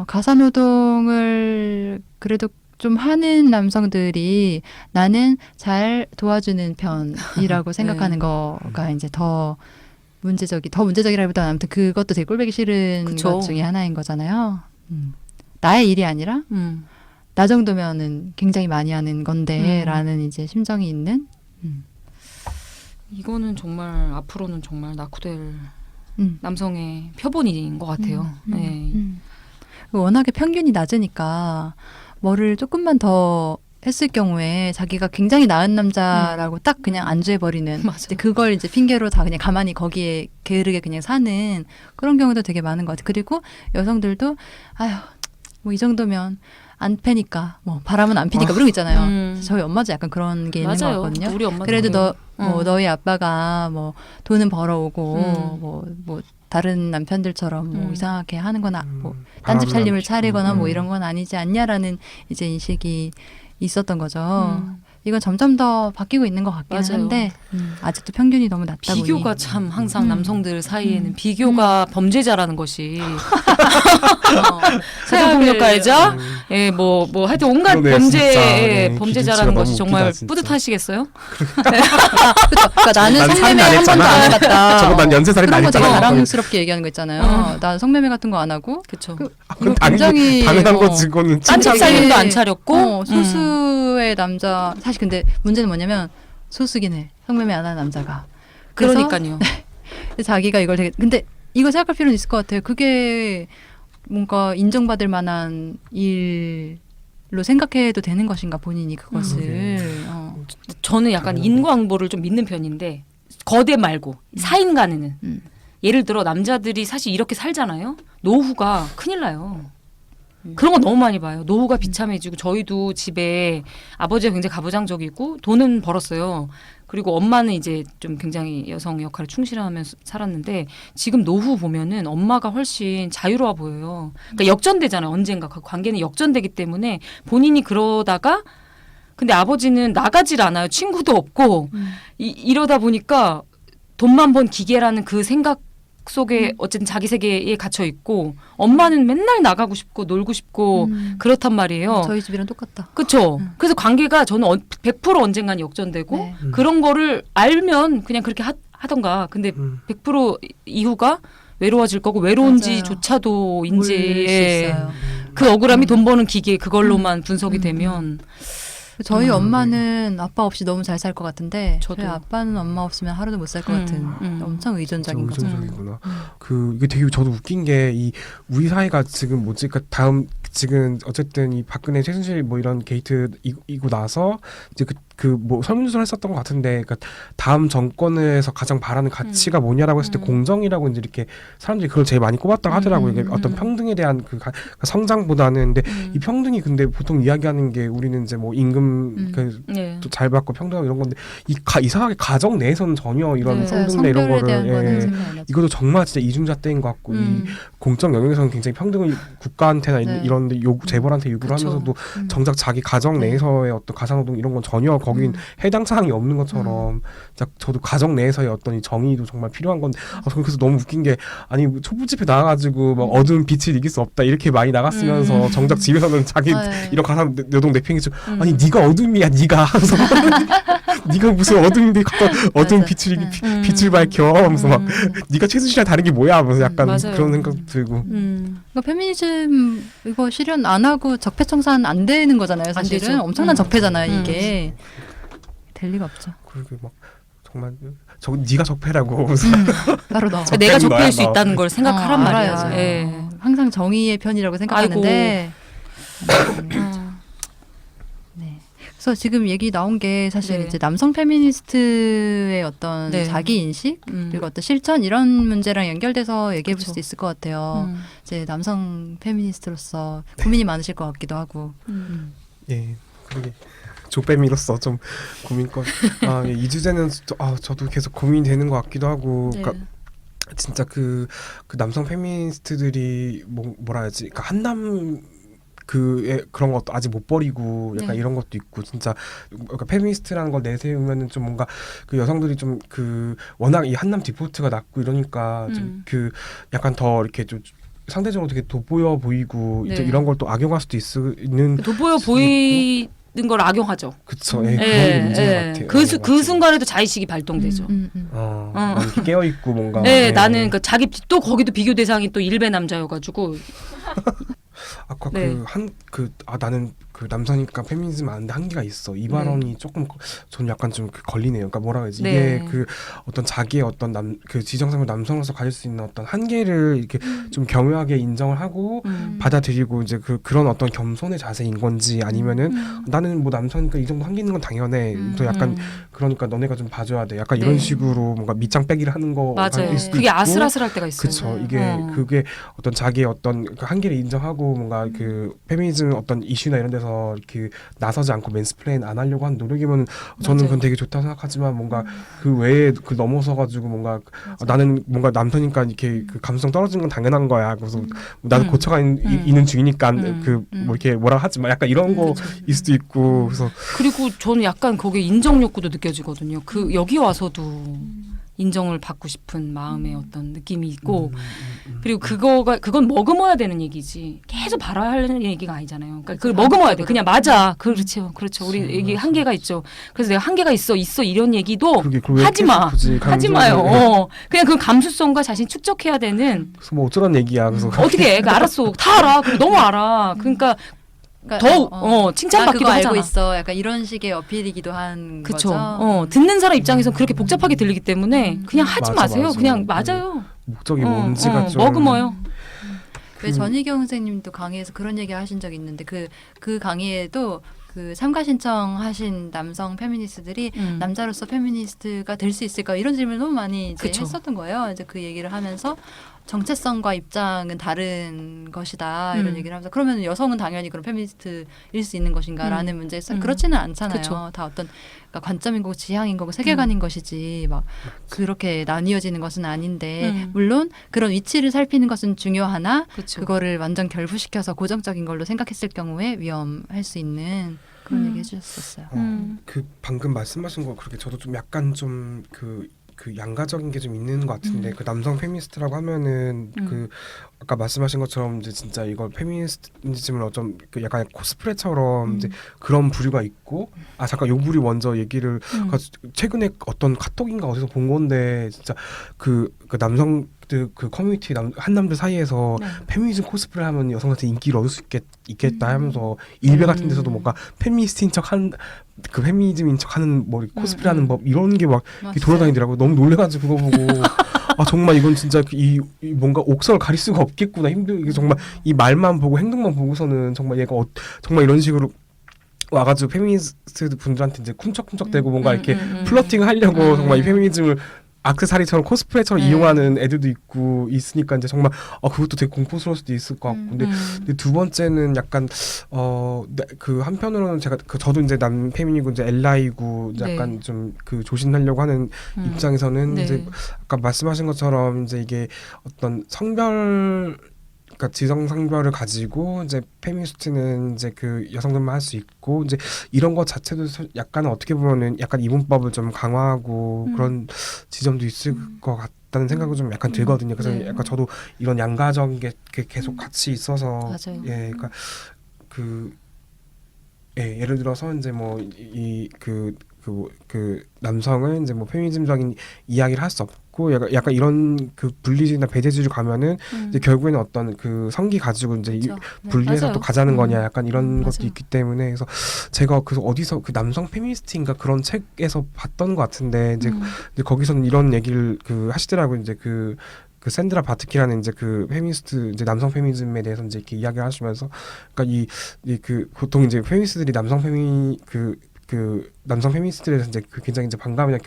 가사노동을 그래도 좀 하는 남성들이 나는 잘 도와주는 편이라고 생각하는 거가 이제 더 문제적이라기보다는 아무튼 그것도 되게 꼴보기 싫은 그쵸. 것 중에 하나인 거잖아요. 나의 일이 아니라 나 정도면은 굉장히 많이 하는 건데라는 이제 심정이 있는. 이거는 정말 앞으로는 정말 낙후될 남성의 표본인 것 같아요. 네. 워낙에 평균이 낮으니까 뭐를 조금만 더 했을 경우에 자기가 굉장히 나은 남자라고 딱 그냥 안주해버리는 맞아. 그걸 이제 핑계로 다 그냥 가만히 거기에 게으르게 그냥 사는 그런 경우도 되게 많은 것 같아요. 그리고 여성들도 아휴 뭐 이 정도면 안 패니까 뭐 바람은 안 피니까 그런 거 있잖아요. 저희 엄마도 약간 그런 게 있는 것 맞아요. 같거든요. 우리 엄마도 그래도 그래요. 너희 아빠가 뭐 돈은 벌어오고 뭐 다른 남편들처럼 뭐 이상하게 하는 거나 뭐 딴집 살림을 차리거나 뭐 이런 건 아니지 않냐라는 이제 인식이 있었던 거죠. 이건 점점 더 바뀌고 있는 것 같기는 맞아요. 한데 아직도 평균이 너무 낮다 보니 비교가 참 항상 남성들 사이에는 비교가 범죄자라는 것이 사회폭력가이자 뭐 하여튼 온갖 그러네, 진짜. 네, 범죄자라는 기준치가 것이 너무 정말 웃기다, 진짜. 뿌듯하시겠어요? 그러니까 나는 난 성매매 살인 안 한 번도 안 했잖아. 해봤다. 저거 난 연쇄살인 그런 안 거 되게 했잖아. 자랑스럽게 얘기하는 거 있잖아요. 나 성매매 같은 거 안 하고 그렇죠. 이거 굉장히 당연한 거지. 그거는 딴집 진짜 살림도 이게 안 차렸고 소수의 남자 사실 근데 문제는 뭐냐면 소수긴 해. 성매매 안 하는 남자가. 그래서 그러니까요. 자기가 이걸 되게 근데 이거 생각할 필요는 있을 것 같아요. 그게 뭔가 인정받을 만한 일로 생각해도 되는 것인가 본인이 그것을. 저는 약간 인과응보를 좀 믿는 편인데 거대 말고 사인 간에는 예를 들어 남자들이 사실 이렇게 살잖아요. 노후가 큰일 나요. 그런 거 너무 많이 봐요. 노후가 비참해지고 저희도 집에 아버지가 굉장히 가부장적이고 돈은 벌었어요. 그리고 엄마는 이제 좀 굉장히 여성 역할을 충실하면서 살았는데 지금 노후 보면은 엄마가 훨씬 자유로워 보여요. 그러니까 역전되잖아요. 언젠가 그 관계는 역전되기 때문에 본인이 그러다가 근데 아버지는 나가질 않아요. 친구도 없고 이러다 보니까 돈만 번 기계라는 그 생각 속에 어쨌든 자기 세계에 갇혀 있고 엄마는 맨날 나가고 싶고 놀고 싶고 그렇단 말이에요. 저희 집이랑 똑같다. 그렇죠. 그래서 관계가 저는 100% 언젠간 역전되고 네. 그런 거를 알면 그냥 그렇게 하던가. 근데 100% 이후가 외로워질 거고 외로운지조차도 모를 수 이제 있어요. 그 억울함이 돈 버는 기계 그걸로만 분석이 되면 저희 엄마는 아빠 없이 너무 잘 살 것 같은데 저도. 저희 아빠는 엄마 없으면 하루도 못 살 것 같은 엄청 의존적인 거죠. 의존적이구나. 그 이게 되게 저도 웃긴 게 이 우리 사회가 지금 뭐지? 그러니까 다음 지금 어쨌든 이 박근혜 최순실 뭐 이런 게이트 이고 나서 이제 그 뭐 설문조사를 했었던 것 같은데, 그러니까 다음 정권에서 가장 바라는 가치가 뭐냐라고 했을 때 공정이라고 이제 이렇게 사람들이 그걸 제일 많이 꼽았다고 하더라고요. 이게 어떤 평등에 대한 그 성장보다는. 근데 이 평등이 근데 보통 이야기하는 게 우리는 이제 뭐 임금 네. 또 잘 받고 평등하고 이런 건데 이상하게 가정 내에서는 전혀 이런 네. 평등이나 이런 성별에 대한 거를 거는 생각 안 하죠. 이것도 정말 진짜 이중잣대인 것 같고 이 공적 영역에서는 굉장히 평등을 국가한테나 네. 이런데 재벌한테 요구를 그쵸. 하면서도 정작 자기 가정 네. 내에서의 어떤 가사노동 이런 건 전혀 거긴 해당 사항이 없는 것처럼 진짜 저도 가정 내에서의 어떤 이 정의도 정말 필요한 건데 저는 그래서 너무 웃긴 게 아니 초보 집회 나가가지고 막 어두운 빛을 이길 수 없다 이렇게 많이 나갔으면서 정작 집에서는 자기 네. 이런 가사 노동 내팽개쳐 아니 네가 어둠이야 네가 하면서 네가 무슨 어둠인데 어두운 맞아. 빛을 빛을 밝혀 하면서 막 네가 최순실이랑 다른 게 뭐야 하면서 약간 맞아요. 그런 생각도 들고 그러니까 페미니즘 이거 실현 안 하고 적폐청산 안 되는 거잖아요. 사실은 되죠. 엄청난 적폐잖아요. 이게 될 리가 없죠. 그리고 막 정말 네가 적폐라고 하면서 따로 너. 내가 적폐인 거야, 적폐일 수 너. 있다는 걸 생각하란 말이야. 알아야죠. 예. 항상 정의의 편이라고 생각하는데. 네. 그래서 지금 얘기 나온 게 사실 네. 이제 남성 페미니스트의 어떤 네. 자기 인식 그리고 어떤 실천 이런 문제랑 연결돼서 얘기해 볼 그쵸. 수도 있을 것 같아요. 이제 남성 페미니스트로서 고민이 많으실 것 같기도 하고. 예 그러게 조빼미로서 좀 고민거리. 예, 이 주제는 저도 계속 고민되는 것 같기도 하고. 네. 그러니까 진짜 그 남성 페미니스트들이 뭐라 해야지? 그러니까 한남 그런 것도 아직 못 버리고 약간 네. 이런 것도 있고 진짜 그러니까 페미니스트라는 걸 내세우면은 좀 뭔가 그 여성들이 좀 워낙 이 한남 디포트가 낮고 이러니까 좀 약간 더 이렇게 좀 상대적으로 되게 돋보여 보이고 네. 이제 이런 걸 또 악용할 수도 있는 돋보여 보이는 걸 악용하죠. 그쵸. 예, 그런 게 문제인 것 같아요. 그 순간에도 자의식이 발동되죠. 난 이렇게 깨어 있고 뭔가. 네, 나는 자기 또 거기도 비교 대상이 또 일베 남자여가지고. 아까 네. 나는 그 남성이니까 페미니즘 아는데 한계가 있어. 이 발언이 조금 저는 약간 좀 걸리네요. 그러니까 뭐라 해야지? 네. 이게 어떤 자기의 어떤 지정상을 남성으로서 가질 수 있는 어떤 한계를 이렇게 좀 겸허하게 인정을 하고 받아들이고 이제 그런 어떤 겸손의 자세인 건지 아니면은 나는 뭐 남성이니까 이 정도 한계 있는 건 당연해. 또 약간 그러니까 너네가 좀 봐줘야 돼. 약간 이런 네. 식으로 뭔가 밑장 빼기를 하는 맞아요. 거일 수도 그게 있고. 아슬아슬할 때가 있어요. 그쵸. 그게 어떤 자기의 어떤 그 한계를 인정하고 뭔가 그 페미니즘 어떤 이슈나 이런 데서 이렇게 나서지 않고 맨스플레인 안 하려고 하는 노력이면 저는 맞아요. 그건 되게 좋다고 생각하지만 뭔가 그 외에 넘어서 가지고 뭔가 나는 뭔가 남편이니까 이렇게 그 감수성 떨어지는 건 당연한 거야. 그래서 나도 고쳐가 있는 중이니까 뭐 이렇게 뭐라 하지 마. 약간 이런 거일 수도 있고 그래서 그리고 저는 약간 거기에 인정 욕구도 느껴지거든요. 여기 와서도 인정을 받고 싶은 마음의 어떤 느낌이 있고 그리고 그건 머금어야 되는 얘기지 계속 바라야 하는 얘기가 아니잖아요. 그러니까 그걸 머금어야 돼. 그냥 맞아. 그렇죠. 우리 얘기 한계가 있죠. 그래서 내가 한계가 있어 이런 얘기도 그걸 왜 하지 마. 계속 굳이 하지 마요. 그냥 그 감수성과 자신 축적해야 되는 그래서 뭐 어쩌란 얘기야. 그래서 어떻게 해? 알았어. 다 알아. 너무 알아. 그러니까 더 칭찬받기도 그거 알고 하잖아. 있어. 약간 이런 식의 어필이기도 한 그쵸. 거죠. 듣는 사람 입장에서 그렇게 복잡하게 들리기 때문에 그냥 하지 맞아, 마세요. 맞아. 그냥 맞아요. 목적이 뭔지가 좀 머금어요. 왜 전희경 선생님도 강의에서 그런 얘기 하신 적이 있는데 그 강의에도 그 참가 신청하신 남성 페미니스트들이 남자로서 페미니스트가 될 수 있을까 이런 질문을 너무 많이 이제 그쵸. 했었던 거예요. 이제 그 얘기를 하면서 정체성과 입장은 다른 것이다 이런 얘기를 하면서 그러면 여성은 당연히 그런 페미니스트일 수 있는 것인가라는 문제에서 그렇지는 않잖아요. 그쵸. 다 어떤 그러니까 관점인 거고 지향인 거고 세계관인 것이지 막 그렇게 나뉘어지는 것은 아닌데 물론 그런 위치를 살피는 것은 중요하나 그쵸. 그거를 완전 결부시켜서 고정적인 걸로 생각했을 경우에 위험할 수 있는 그런 얘기 해주셨었어요. 그 방금 말씀하신 거 그렇게 저도 좀 약간 좀 그 양가적인 게 좀 있는 것 같은데 그 남성 페미니스트라고 하면은 그 아까 말씀하신 것처럼 이제 진짜 이걸 페미니즘을 어쩜 그 약간 코스프레처럼 이제 그런 부류가 있고 잠깐 요 부류 먼저 얘기를 최근에 어떤 카톡인가 어디서 본 건데 진짜 그 남성들 그 커뮤니티 한남들 사이에서 네. 페미니즘 코스프레 하면 여성한테 인기를 얻을 수 있겠다 하면서 일베 같은 데서도 뭔가 페미니스트인 척한 그 페미니즘인 척하는 뭐 코스프레하는 법 이런 게 막 돌아다니더라고요. 너무 놀래가지고 그거 보고 정말 이건 진짜 이 뭔가 옥석을 가릴 수가 없겠구나 이게 정말 이 말만 보고 행동만 보고서는 정말 얘가 정말 이런 식으로 와가지고 페미니스트 분들한테 이제 쿵척쿵척대고 뭔가 이렇게 플러팅 하려고 정말 이 페미니즘을 액세서리처럼 코스프레처럼 이용하는 애들도 있으니까 이제 정말 그것도 되게 공포스러울 수도 있을 것 같고 근데 두 번째는 약간 그 한편으로는 제가 저도 이제 남페민이고 이제 엘라이고 이제 약간 좀 그 조심하려고 하는 입장에서는 이제 아까 말씀하신 것처럼 이제 이게 어떤 성별 그러니까 지성 성별을 가지고 이제 페미니스트는 이제 그 여성들만 할 수 있고 이제 이런 것 자체도 약간 어떻게 보면은 약간 이분법을 좀 강화하고 그런 지점도 있을 것 같다는 생각이 좀 약간 들거든요. 그래서 약간 저도 이런 양가적인 게 계속 같이 있어서 맞아요. 그러니까 예를 들어서 이제 뭐 그 남성은 이제 뭐 페미니즘적인 이야기를 할 수 없고 약간 이런 그 분리주의나 배제주의 가면은 이제 결국에는 어떤 그 성기 가지고 이제 분리해서 맞아요. 또 가자는 거냐 약간 이런 것도 맞아요. 있기 때문에 그래서 제가 그 어디서 그 남성 페미니스트인가 그런 책에서 봤던 것 같은데 이제 거기서는 이런 얘기를 그 하시더라고요. 이제 그 샌드라 바트키라는 이제 그 페미니스트 이제 남성 페미니즘에 대해서 이제 이렇게 이야기를 하시면서 그러니까 그 보통 이제 페미니스트들이 남성 페미니스트에 대해서 이제 그 굉장히 이제 반감이나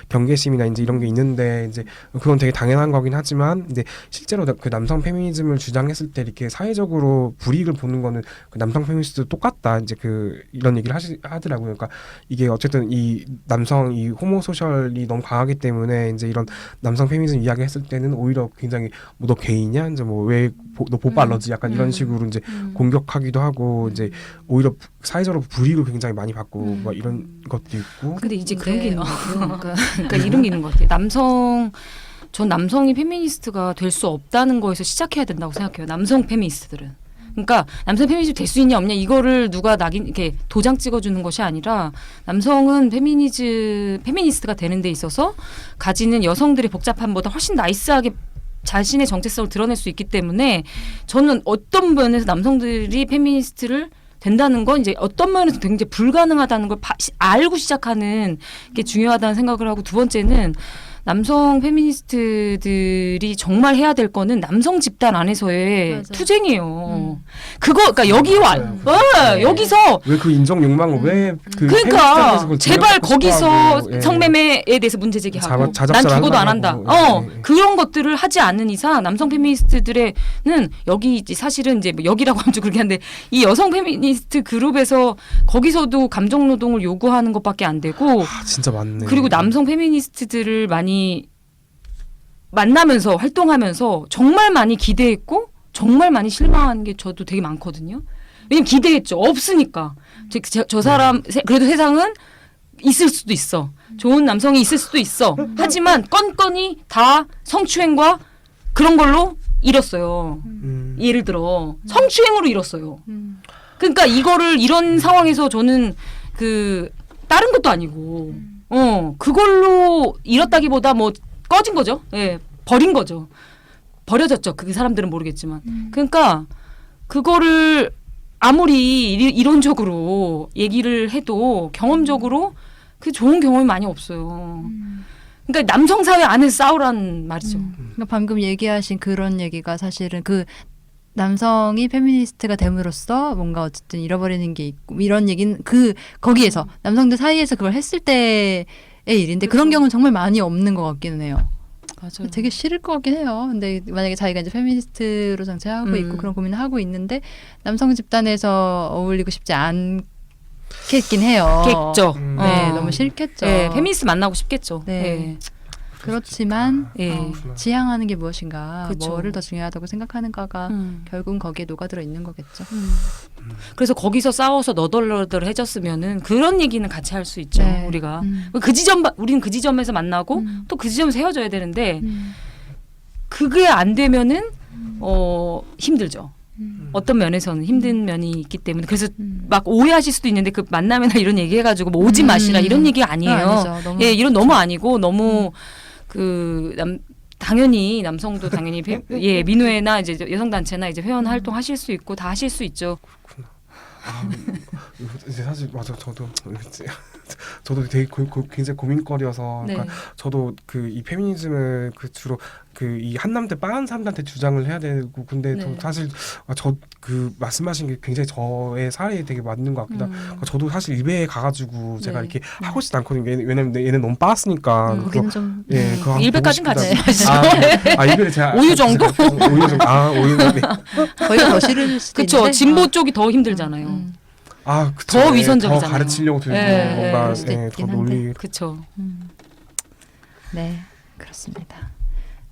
경계심이나 이제 이런 게 있는데 이제 그건 되게 당연한 거긴 하지만 이제 실제로 그 남성 페미니즘을 주장했을 때 이렇게 사회적으로 불이익을 보는 거는 그 남성 페미니스트도 똑같다 이제 그 이런 얘기를 하더라고요. 그러니까 이게 어쨌든 이 남성 이 호모소셜이 너무 강하기 때문에 이제 이런 남성 페미니즘 이야기했을 때는 오히려 굉장히 뭐 너 게이냐 이제 뭐 왜 너 보빨러지 약간 이런 식으로 이제 공격하기도 하고 이제 오히려 사회적으로 불이익을 굉장히 많이 받고 뭐 이런 것도 있고. 근데 이제 그런 게 있는 것 같아요. 그러니까 이런 게 있는 것 같아요. 전 남성이 페미니스트가 될 수 없다는 거에서 시작해야 된다고 생각해요. 남성 페미니스트들은. 그러니까 남성 페미니스트 될 수 있냐 없냐 이거를 누가 이렇게 도장 찍어주는 것이 아니라 남성은 페미니스트가 되는 데 있어서 가지는 여성들의 복잡함보다 훨씬 나이스하게 자신의 정체성을 드러낼 수 있기 때문에 저는 어떤 면에서 남성들이 페미니스트를 된다는 건 이제 어떤 면에서 굉장히 불가능하다는 걸 알고 시작하는 게 중요하다는 생각을 하고 두 번째는 남성 페미니스트들이 정말 해야 될 거는 남성 집단 안에서의 맞아요. 투쟁이에요. 그러니까 여기서 왜 그 인정 욕망을 왜그 그러니까 제발 거기서 성매매에 대해서 문제 제기하고 난 죽어도 안 한다. 그런 것들을 하지 않는 이상 남성 페미니스트들의는 여기 이제 사실은 이제 뭐 여기라고 하면 좀 그렇게 한데 이 여성 페미니스트 그룹에서 거기서도 감정 노동을 요구하는 것밖에 안 되고 진짜 맞네. 그리고 남성 페미니스트들을 많이 만나면서 활동하면서 정말 많이 기대했고 정말 많이 실망한 게 저도 되게 많거든요. 왜냐면 기대했죠. 없으니까. 저 사람 그래도 세상은 있을 수도 있어. 좋은 남성이 있을 수도 있어. 하지만 건건이 다 성추행과 그런 걸로 잃었어요. 예를 들어 성추행으로 잃었어요. 그러니까 이런 상황에서 저는 다른 것도 아니고 그걸로 잃었다기보다 뭐 꺼진 거죠. 예, 버린 거죠. 버려졌죠. 그 사람들은 모르겠지만. 그러니까 그거를 아무리 이론적으로 얘기를 해도 경험적으로 그 좋은 경험이 많이 없어요. 그러니까 남성 사회 안에서 싸우란 말이죠. 그러니까 방금 얘기하신 그런 얘기가 사실은 그 남성이 페미니스트가 됨으로써 뭔가 어쨌든 잃어버리는 게 있고 이런 얘기는 거기에서 남성들 사이에서 그걸 했을 때의 일인데 그런 경우는 정말 많이 없는 것 같기는 해요. 맞아요. 되게 싫을 것 같긴 해요. 근데 만약에 자기가 이제 페미니스트로 정체하고 있고 그런 고민을 하고 있는데 남성 집단에서 어울리고 싶지 않겠긴 해요. 겠죠. 네, 너무 싫겠죠. 네, 페미니스트 만나고 싶겠죠. 네. 그렇지만 예. 그렇구나. 지향하는 게 무엇인가, 그쵸. 뭐를 더 중요하다고 생각하는가가 결국은 거기에 녹아들어 있는 거겠죠. 그래서 거기서 싸워서 너덜너덜해졌으면은 그런 얘기는 같이 할 수 있죠. 네. 우리가 그 지점 우리는 그 지점에서 만나고 또 그 지점에서 헤어져야 되는데 그게 안 되면은 힘들죠. 어떤 면에서는 힘든 면이 있기 때문에 그래서 막 오해하실 수도 있는데 그 만남이나 이런 얘기해가지고 뭐 오지 마시라 이런 얘기가 아니에요. 아니죠. 너무 예, 이런 너무 아니고 너무 당연히 남성도 당연히 예 민우회나 이제 여성 단체나 이제 회원 활동 하실 수 있고 다 하실 수 있죠. 그렇구나. 이제 사실 맞아 저도 되게 굉장히 고민거리여서 네. 그러니까 저도 그 이 페미니즘을 그 주로 그 이 한남대 빠른 사람들한테 주장을 해야 되고 근데 네. 저 사실 저 그 말씀하신 게 굉장히 저의 사례에 되게 맞는 것 같기도 하고 저도 사실 이베에 가가지고 제가 네. 이렇게 하고 싶지 않거든요. 왜냐면 얘는 너무 빠았으니까 거기는 좀 예, 그거 한번 일배까진 보고 같이 싶다. 하시죠. 일배를 제가 오유 정도? 오유 정도. 오유 네. 거기가 더 싫을 수도 그렇죠. 있는데 진보 쪽이 더 힘들잖아요. 그쵸. 더 예, 위선적이잖아요. 더 가르치려고 들고 예, 뭔가 예, 수도 더 있긴 논리 그렇죠. 네, 그렇습니다.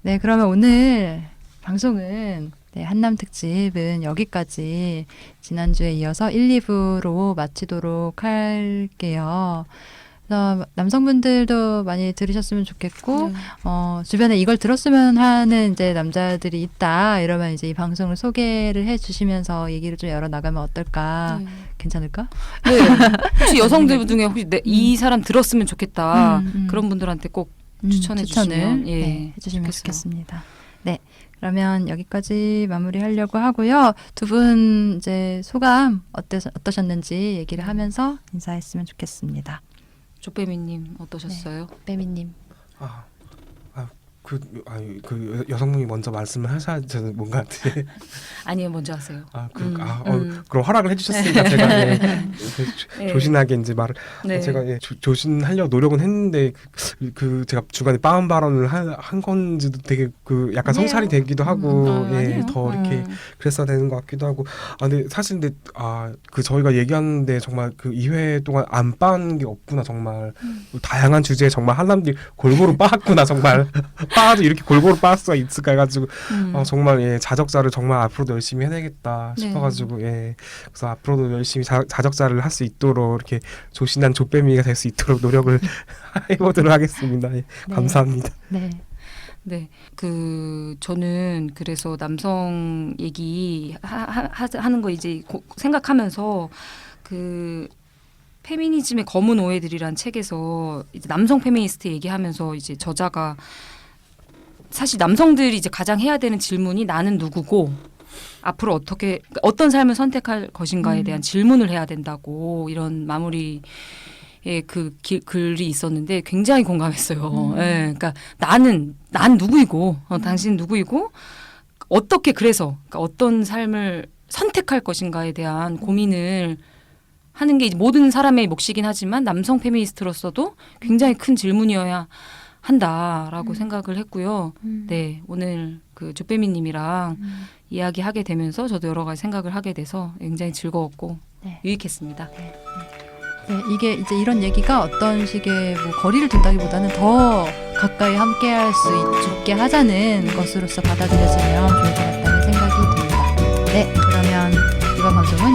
네, 그러면 오늘 방송은 한남 특집은 여기까지 지난주에 이어서 1, 2부로 마치도록 할게요. 그래서 남성분들도 많이 들으셨으면 좋겠고, 주변에 이걸 들었으면 하는 이제 남자들이 있다 이러면 이제 이 방송을 소개를 해주시면서 얘기를 좀 열어 나가면 어떨까? 괜찮을까? 네. 혹시 여성들 중에 혹시 이 사람 들었으면 좋겠다 그런 분들한테 꼭 추천해 주시면 예, 해주시면 좋겠어요. 좋겠습니다. 네, 그러면 여기까지 마무리하려고 하고요. 두 분 이제 소감 어떠셨는지 얘기를 하면서 인사했으면 좋겠습니다. 조빼미님 어떠셨어요? 빼미님. 그 여성분이 먼저 말씀을 하셔야 저는 뭔가 아니요, 먼저 하세요. 그럼 허락을 해주셨으니까 제가 네. 조신하게 이제 말을 네. 제가 조신하려고 노력은 했는데 그 제가 중간에 빠은 발언을 한 건지도 되게 그 약간 아니에요. 성찰이 되기도 하고 아니에요. 더 이렇게 그랬어야 되는 것 같기도 하고 근데 사실 그 저희가 얘기하는데 정말 그 2회 동안 안 빠은 게 없구나 정말 다양한 주제에 정말 한남들이 골고루 빠았구나 정말 빠도 이렇게 골고루 빠을 수가 있을까 해가지고 정말 자적자를 정말 앞으로도 열심히 해내겠다 싶어가지고 그래서 앞으로도 열심히 자적자를 할 수 있도록 이렇게 조신한 조빼미가 될 수 있도록 노력을 해보도록 하겠습니다. 감사합니다. 네. 네, 저는 그래서 남성 얘기 하는 거 이제 생각하면서 페미니즘의 검은 오해들이란 책에서 이제 남성 페미니스트 얘기하면서 이제 저자가 사실 남성들이 이제 가장 해야 되는 질문이 나는 누구고 앞으로 어떤 삶을 선택할 것인가에 대한 질문을 해야 된다고 이런 마무리의 글이 있었는데 굉장히 공감했어요. 그러니까 난 누구이고 당신은 누구이고 그러니까 어떤 삶을 선택할 것인가에 대한 고민을 하는 게 모든 사람의 몫이긴 하지만 남성 페미니스트로서도 굉장히 큰 질문이어야 한다라고 생각을 했고요. 네, 오늘 조빼미님이랑 이야기하게 되면서 저도 여러 가지 생각을 하게 돼서 굉장히 즐거웠고 유익했습니다. 네, 이게 이제 이런 얘기가 어떤 식의 거리를 둔다기보다는 더 가까이 함께할 수 있게 하자는 것으로서 받아들여지면 좋을 것 같다는 생각이 듭니다. 네, 그러면 이번 방송은